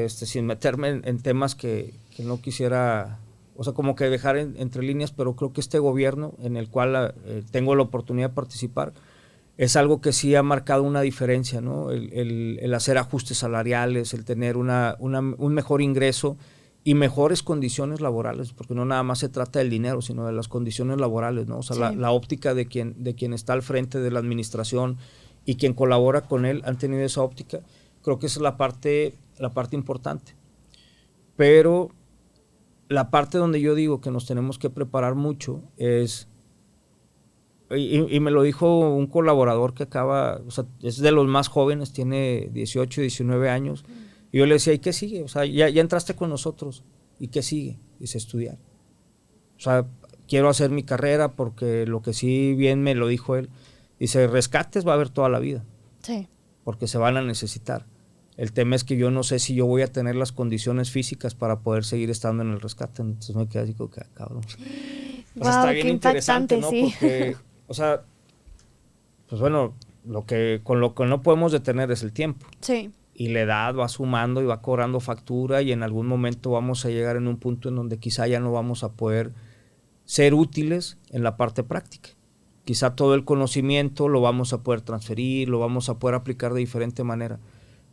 Speaker 2: sin meterme en temas que no quisiera, o sea, como que dejar entre líneas, pero creo que este gobierno en el cual tengo la oportunidad de participar, es algo que sí ha marcado una diferencia, ¿no? El hacer ajustes salariales, el tener un mejor ingreso y mejores condiciones laborales, porque no nada más se trata del dinero, sino de las condiciones laborales, ¿no? O sea, la óptica de quien está al frente de la administración y quien colabora con él han tenido esa óptica. Creo que esa es la parte importante. Pero la parte donde yo digo que nos tenemos que preparar mucho es, y me lo dijo un colaborador que acaba, o sea, es de los más jóvenes, tiene 18, 19 años, y yo le decía, ¿y qué sigue? O sea, ya entraste con nosotros, ¿y qué sigue? Dice, estudiar. O sea, quiero hacer mi carrera porque lo que sí bien me lo dijo él, dice, rescates va a haber toda la vida. Sí. Porque se van a necesitar. El tema es que yo no sé si yo voy a tener las condiciones físicas para poder seguir estando en el rescate. Entonces me quedé así como que, cabrón. O sea, está bien interesante, ¿no? Sí. Porque, o sea, pues bueno, con lo que no podemos detener es el tiempo. Sí. Y la edad va sumando y va cobrando factura y en algún momento vamos a llegar en un punto en donde quizá ya no vamos a poder ser útiles en la parte práctica. Quizá todo el conocimiento lo vamos a poder transferir, lo vamos a poder aplicar de diferente manera.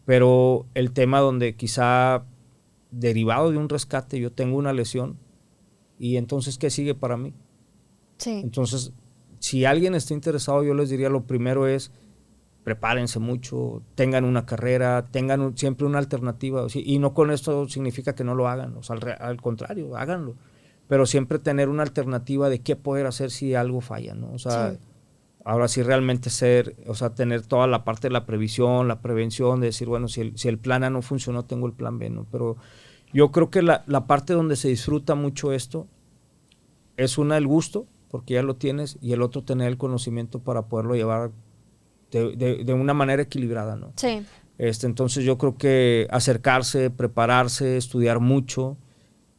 Speaker 2: Pero el tema donde quizá derivado de un rescate yo tengo una lesión y entonces ¿qué sigue para mí? Sí. Entonces, si alguien está interesado, yo les diría lo primero es prepárense mucho, tengan una carrera, tengan siempre una alternativa. Y no con esto significa que no lo hagan, o sea, al contrario, háganlo. Pero siempre tener una alternativa de qué poder hacer si algo falla, ¿no? O sea, sí. Ahora sí realmente tener toda la parte de la previsión, la prevención, de decir, bueno, si el plan A no funcionó, tengo el plan B, ¿no? Pero Yo creo que la parte donde se disfruta mucho esto es el gusto, porque ya lo tienes, y el otro tener el conocimiento para poderlo llevar de una manera equilibrada, ¿no?
Speaker 1: Sí.
Speaker 2: Entonces yo creo que acercarse, prepararse, estudiar mucho,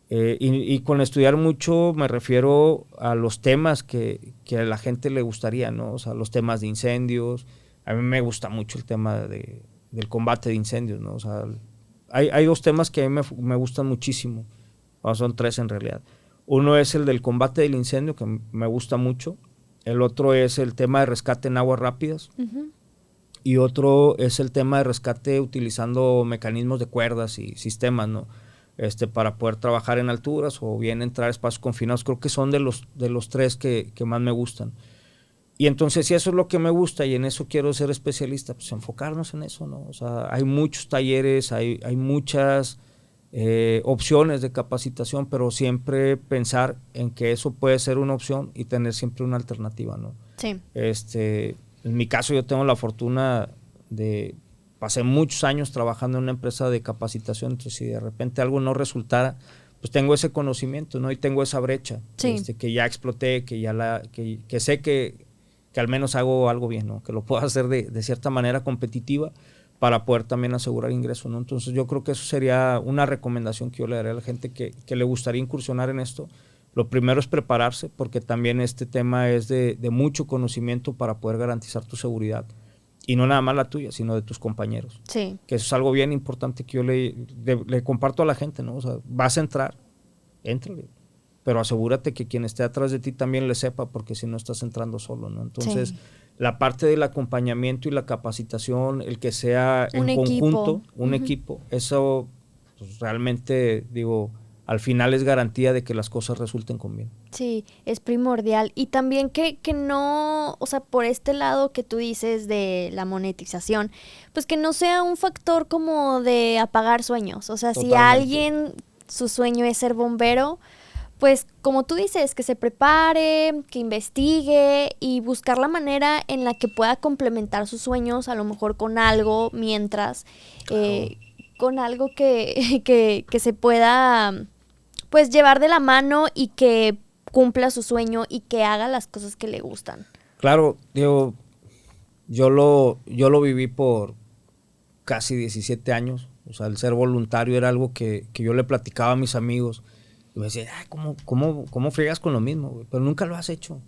Speaker 2: y con estudiar mucho me refiero a los temas que a la gente le gustaría, ¿no? O sea, los temas de incendios. A mí me gusta mucho el tema del combate de incendios, ¿no? O sea, hay dos temas que a mí me gustan muchísimo. Bueno, son tres en realidad. Uno es el del combate del incendio, que me gusta mucho. El otro es el tema de rescate en aguas rápidas. Uh-huh. Y otro es el tema de rescate utilizando mecanismos de cuerdas y sistemas, ¿no? Para poder trabajar en alturas o bien entrar a espacios confinados. Creo que son de los tres que más me gustan. Y entonces, si eso es lo que me gusta y en eso quiero ser especialista, pues enfocarnos en eso, ¿no? O sea, hay muchos talleres, hay muchas opciones de capacitación, pero siempre pensar en que eso puede ser una opción y tener siempre una alternativa, ¿no?
Speaker 1: Sí.
Speaker 2: En mi caso, yo tengo la fortuna pasé muchos años trabajando en una empresa de capacitación, entonces si de repente algo no resultara, pues tengo ese conocimiento, ¿no? Y tengo esa brecha,
Speaker 1: sí.
Speaker 2: Que ya exploté, que sé que al menos hago algo bien, ¿no? Que lo puedo hacer de cierta manera competitiva para poder también asegurar ingresos, ¿no? Entonces yo creo que eso sería una recomendación que yo le daría a la gente que le gustaría incursionar en esto. Lo primero es prepararse, porque también este tema es de mucho conocimiento para poder garantizar tu seguridad. Y no nada más la tuya, sino de tus compañeros.
Speaker 1: Sí.
Speaker 2: Que eso es algo bien importante que yo le comparto a la gente, ¿no? O sea, vas a entrar, éntrale. Pero asegúrate que quien esté atrás de ti también le sepa, porque si no estás entrando solo, ¿no? Entonces, sí, la parte del acompañamiento y la capacitación, el que sea en conjunto, un equipo, eso pues, realmente, digo, al final es garantía de que las cosas resulten con bien.
Speaker 1: Sí, es primordial. Y también que no, o sea, por este lado que tú dices de la monetización, pues que no sea un factor como de apagar sueños. O sea, totalmente. Si alguien, su sueño es ser bombero, pues como tú dices, que se prepare, que investigue y buscar la manera en la que pueda complementar sus sueños, a lo mejor con algo mientras, claro. Con algo que se pueda pues llevar de la mano y que cumpla su sueño y que haga las cosas que le gustan.
Speaker 2: Claro, digo, yo lo viví por casi 17 años, o sea, el ser voluntario era algo que yo le platicaba a mis amigos. Y me decía, ¿cómo friegas con lo mismo, güey? Pero nunca lo has hecho.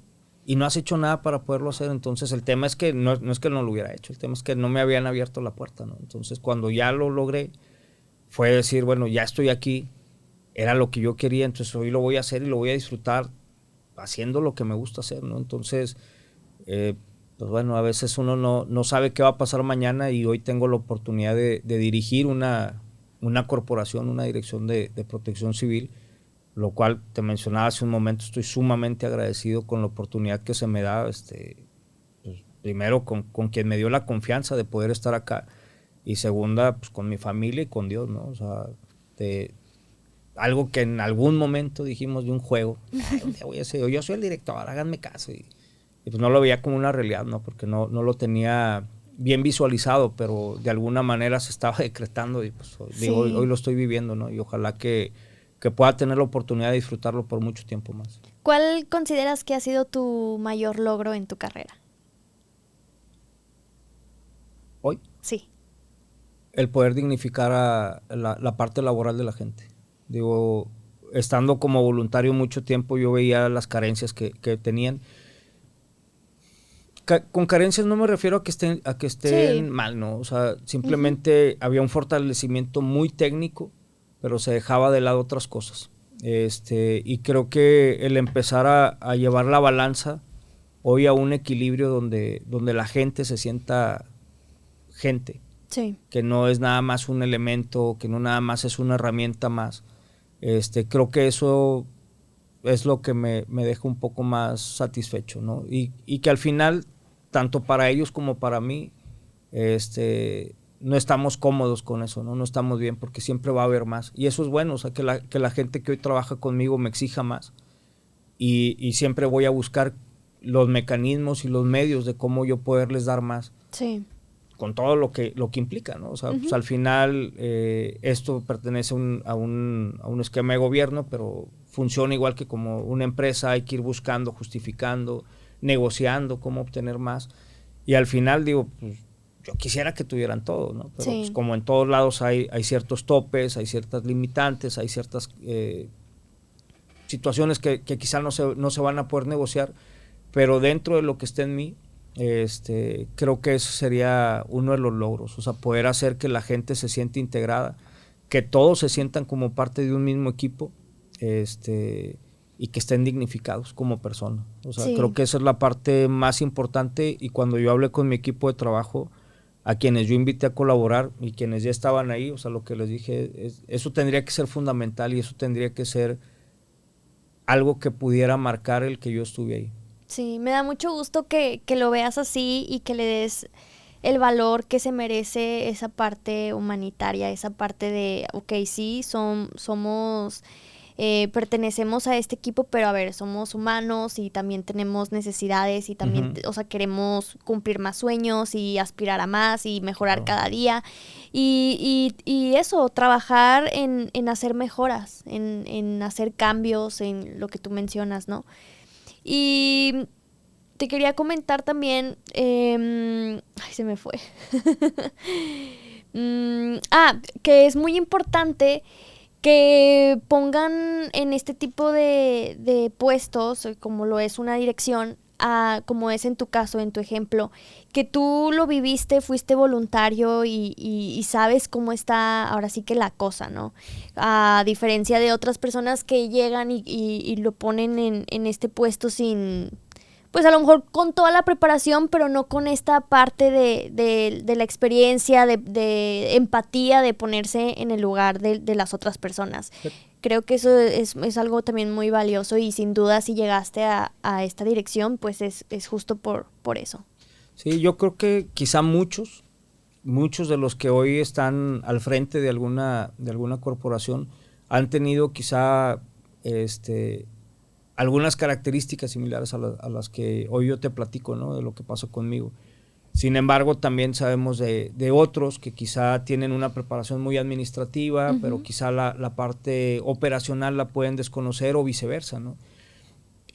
Speaker 2: Y no has hecho nada para poderlo hacer. Entonces, el tema es que no es que no lo hubiera hecho. El tema es que no me habían abierto la puerta, ¿no? Entonces, cuando ya lo logré, fue decir, bueno, ya estoy aquí. Era lo que yo quería. Entonces, hoy lo voy a hacer y lo voy a disfrutar haciendo lo que me gusta hacer, ¿no? Entonces, pues bueno, a veces uno no sabe qué va a pasar mañana y hoy tengo la oportunidad de dirigir una corporación, una dirección de protección civil, lo cual te mencionaba hace un momento, estoy sumamente agradecido con la oportunidad que se me da, pues, primero con quien me dio la confianza de poder estar acá, y segunda, pues con mi familia y con Dios, ¿no? O sea, algo que en algún momento dijimos de un juego, yo soy el director, háganme caso, y pues no lo veía como una realidad, ¿no? Porque no lo tenía bien visualizado, pero de alguna manera se estaba decretando y pues sí. Hoy lo estoy viviendo, ¿no? Y ojalá que pueda tener la oportunidad de disfrutarlo por mucho tiempo más.
Speaker 1: ¿Cuál consideras que ha sido tu mayor logro en tu carrera?
Speaker 2: ¿Hoy?
Speaker 1: Sí.
Speaker 2: El poder dignificar a la parte laboral de la gente. Digo, estando como voluntario mucho tiempo, yo veía las carencias que tenían. Con carencias no me refiero a que estén sí. mal, ¿no? O sea, simplemente había un fortalecimiento muy técnico, pero se dejaba de lado otras cosas. Y creo que el empezar a llevar la balanza hoy a un equilibrio donde la gente se sienta gente,
Speaker 1: sí.
Speaker 2: Que no es nada más un elemento, que no nada más es una herramienta más. Creo que eso es lo que me deja un poco más satisfecho, ¿no? Y que al final, tanto para ellos como para mí, no estamos cómodos con eso, ¿no? No estamos bien, porque siempre va a haber más. Y eso es bueno, o sea, que la gente que hoy trabaja conmigo me exija más. Y siempre voy a buscar los mecanismos y los medios de cómo yo poderles dar más.
Speaker 1: Sí.
Speaker 2: con todo lo que implica, ¿no? O sea, pues al final esto pertenece a un esquema de gobierno, pero funciona igual que como una empresa, hay que ir buscando, justificando, negociando cómo obtener más. Y al final digo, pues yo quisiera que tuvieran todo, ¿no? Pero pues, como en todos lados hay ciertos topes, hay ciertas limitantes, hay ciertas situaciones que quizá no se van a poder negociar, pero dentro de lo que esté en mí, creo que eso sería uno de los logros, o sea, poder hacer que la gente se sienta integrada, que todos se sientan como parte de un mismo equipo, y que estén dignificados como personas. O sea, creo que esa es la parte más importante, y cuando yo hablé con mi equipo de trabajo, a quienes yo invité a colaborar y quienes ya estaban ahí, o sea, lo que les dije, eso tendría que ser fundamental y eso tendría que ser algo que pudiera marcar el que yo estuve ahí.
Speaker 1: Sí, me da mucho gusto que lo veas así y que le des el valor que se merece esa parte humanitaria, esa parte de, ok, sí, somos, pertenecemos a este equipo, pero a ver, somos humanos y también tenemos necesidades y también, o sea, queremos cumplir más sueños y aspirar a más y mejorar cada día. Y eso, trabajar en hacer mejoras, en hacer cambios, en lo que tú mencionas, ¿no? Y te quería comentar también, ay, se me fue. Que es muy importante que pongan en este tipo de puestos, como lo es una dirección, como es en tu caso, en tu ejemplo, que tú lo viviste, fuiste voluntario y sabes cómo está ahora sí que la cosa, ¿no? A diferencia de otras personas que llegan y lo ponen en este puesto sin, pues a lo mejor con toda la preparación, pero no con esta parte de la experiencia, de empatía, de ponerse en el lugar de las otras personas. Sí. Creo que eso es algo también muy valioso y sin duda si llegaste a esta dirección, pues es justo por eso.
Speaker 2: Sí, yo creo que quizá muchos de los que hoy están al frente de alguna corporación han tenido quizá algunas características similares a las que hoy yo te platico, ¿no? De lo que pasó conmigo. Sin embargo, también sabemos de otros que quizá tienen una preparación muy administrativa, pero quizá la parte operacional la pueden desconocer o viceversa, ¿no?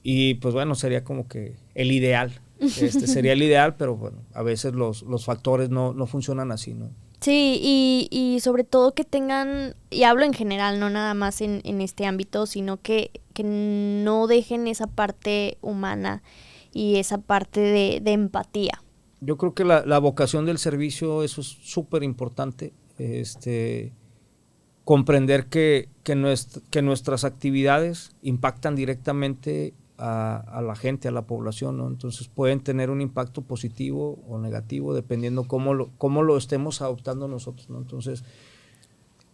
Speaker 2: Y pues bueno, sería como que el ideal. Sería el ideal, pero bueno, a veces los factores no funcionan así, ¿no?
Speaker 1: Sí, y sobre todo que tengan, y hablo en general, no nada más en este ámbito, sino que no dejen esa parte humana y esa parte de empatía.
Speaker 2: Yo creo que la vocación del servicio, eso es súper importante, comprender que nuestras actividades impactan directamente a la gente, a la población, ¿no? Entonces pueden tener un impacto positivo o negativo dependiendo cómo lo estemos adoptando nosotros, ¿no? Entonces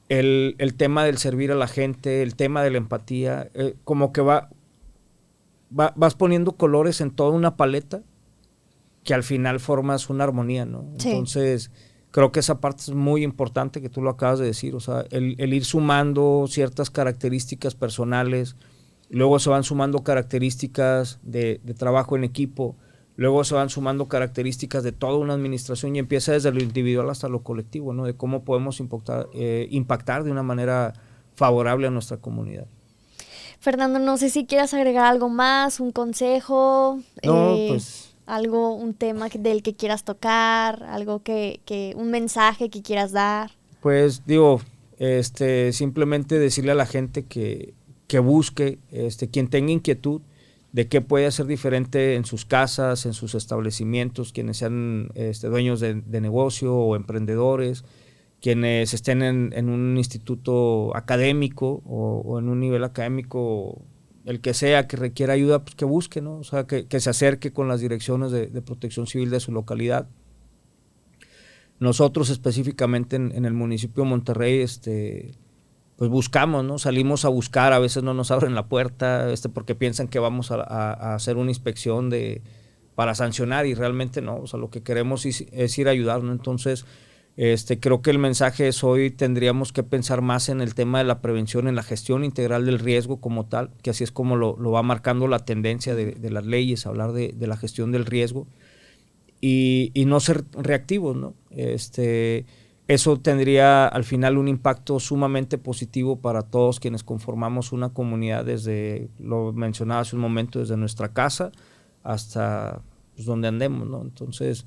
Speaker 2: el tema del servir a la gente, el tema de la empatía, como que vas poniendo colores en toda una paleta que al final formas una armonía, ¿no? Sí. Entonces creo que esa parte es muy importante que tú lo acabas de decir, o sea, el ir sumando ciertas características personales. Luego se van sumando características de trabajo en equipo, luego se van sumando características de toda una administración y empieza desde lo individual hasta lo colectivo, ¿no? De cómo podemos impactar de una manera favorable a nuestra comunidad.
Speaker 1: Fernando, no sé si quieras agregar algo más, un consejo, un tema del que quieras tocar, algo un mensaje que quieras dar.
Speaker 2: Pues digo, simplemente decirle a la gente que busque, quien tenga inquietud de qué puede hacer diferente en sus casas, en sus establecimientos, quienes sean dueños de negocio o emprendedores, quienes estén en un instituto académico o en un nivel académico, el que sea que requiera ayuda, pues que busque, ¿no? O sea, que se acerque con las direcciones de protección civil de su localidad. Nosotros específicamente en el municipio de Monterrey, pues buscamos, ¿no? Salimos a buscar, a veces no nos abren la puerta, porque piensan que vamos a hacer una inspección para sancionar y realmente no, o sea, lo que queremos es ir a ayudar, ¿no? Entonces, creo que el mensaje es hoy tendríamos que pensar más en el tema de la prevención, en la gestión integral del riesgo como tal, que así es como lo va marcando la tendencia de las leyes, hablar de la gestión del riesgo. y no ser reactivos, ¿no? Eso tendría al final un impacto sumamente positivo para todos quienes conformamos una comunidad, desde, lo mencionaba hace un momento, desde nuestra casa hasta pues, donde andemos, ¿no? Entonces,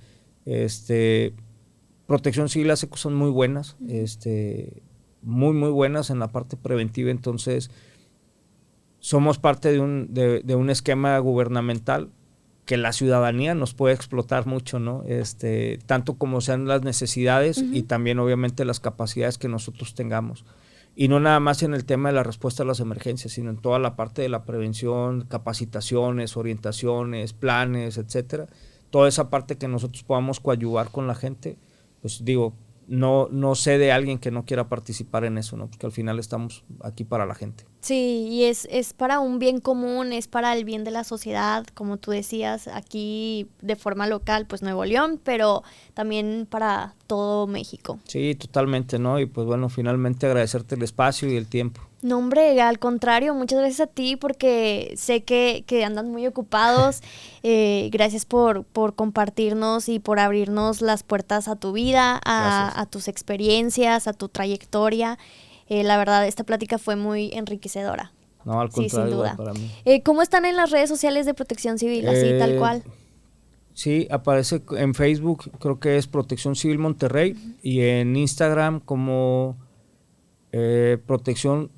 Speaker 2: Protección Civil hace cosas muy buenas, muy buenas en la parte preventiva. Entonces, somos parte de un esquema gubernamental que la ciudadanía nos puede explotar mucho, ¿no? Tanto como sean las necesidades y también obviamente las capacidades que nosotros tengamos. Y no nada más en el tema de la respuesta a las emergencias, sino en toda la parte de la prevención, capacitaciones, orientaciones, planes, etcétera. Toda esa parte que nosotros podamos coadyuvar con la gente, pues digo, no sé de alguien que no quiera participar en eso, ¿no? Porque al final estamos aquí para la gente.
Speaker 1: Sí, y es para un bien común, es para el bien de la sociedad, como tú decías, aquí de forma local, pues Nuevo León, pero también para todo México.
Speaker 2: Sí, totalmente, ¿no? Y pues bueno, finalmente agradecerte el espacio y el tiempo.
Speaker 1: No, hombre, al contrario, muchas gracias a ti porque sé que andan muy ocupados. Gracias por compartirnos y por abrirnos las puertas a tu vida, a tus experiencias, a tu trayectoria. La verdad, esta plática fue muy enriquecedora.
Speaker 2: No, al contrario,
Speaker 1: sí, sin duda.
Speaker 2: Para mí.
Speaker 1: ¿Cómo están en las redes sociales de Protección Civil? Así, tal cual.
Speaker 2: Sí, aparece en Facebook, creo que es Protección Civil Monterrey, y en Instagram como Protección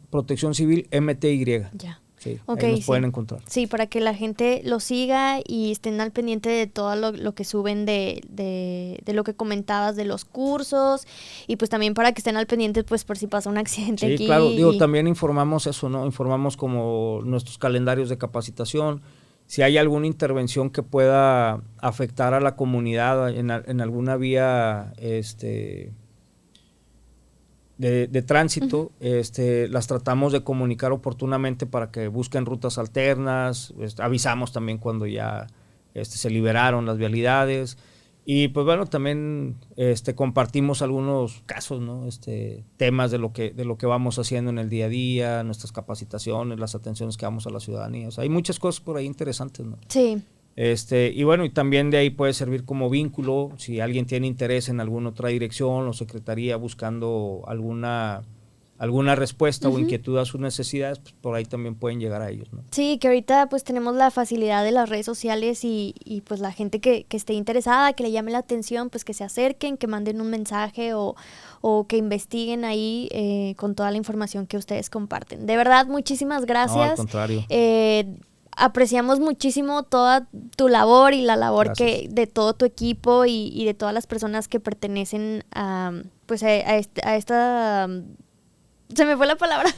Speaker 2: Civil MTY.
Speaker 1: Ya.
Speaker 2: Sí,
Speaker 1: Okay,
Speaker 2: ahí nos pueden encontrar.
Speaker 1: Sí, para que la gente lo siga y estén al pendiente de todo lo que suben de lo que comentabas de los cursos, y pues también para que estén al pendiente pues por si pasa un accidente aquí.
Speaker 2: Sí, claro, digo, también informamos eso, ¿no? Informamos como nuestros calendarios de capacitación, si hay alguna intervención que pueda afectar a la comunidad en alguna vía de tránsito, las tratamos de comunicar oportunamente para que busquen rutas alternas. Avisamos también cuando ya se liberaron las vialidades, y pues bueno, también compartimos algunos casos, ¿no? Temas de lo que vamos haciendo en el día a día, nuestras capacitaciones, las atenciones que damos a la ciudadanía. O sea, hay muchas cosas por ahí interesantes, ¿no?
Speaker 1: Sí.
Speaker 2: Y bueno, y también de ahí puede servir como vínculo, si alguien tiene interés en alguna otra dirección o secretaría buscando alguna respuesta o inquietud a sus necesidades, pues por ahí también pueden llegar a ellos, ¿no?
Speaker 1: Sí, que ahorita pues tenemos la facilidad de las redes sociales y pues la gente que esté interesada, que le llame la atención, pues que se acerquen, que manden un mensaje o que investiguen ahí con toda la información que ustedes comparten. De verdad, muchísimas gracias.
Speaker 2: No, al contrario.
Speaker 1: Apreciamos muchísimo toda tu labor y la labor de todo tu equipo y de todas las personas que pertenecen a esta... Se me fue la palabra.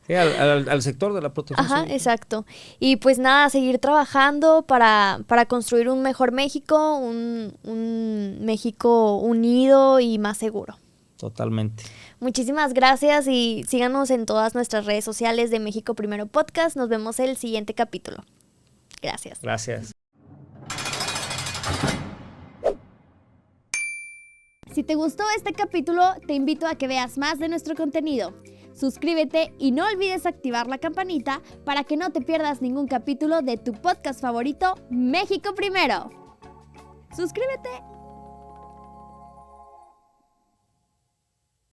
Speaker 2: Sí, al sector de la protección civil.
Speaker 1: Exacto. Y pues nada, seguir trabajando para construir un mejor México, un México unido y más seguro.
Speaker 2: Totalmente.
Speaker 1: Muchísimas gracias y síganos en todas nuestras redes sociales de México Primero Podcast. Nos vemos en el siguiente capítulo. Gracias.
Speaker 2: Gracias.
Speaker 1: Si te gustó este capítulo, te invito a que veas más de nuestro contenido. Suscríbete y no olvides activar la campanita para que no te pierdas ningún capítulo de tu podcast favorito, México Primero. Suscríbete.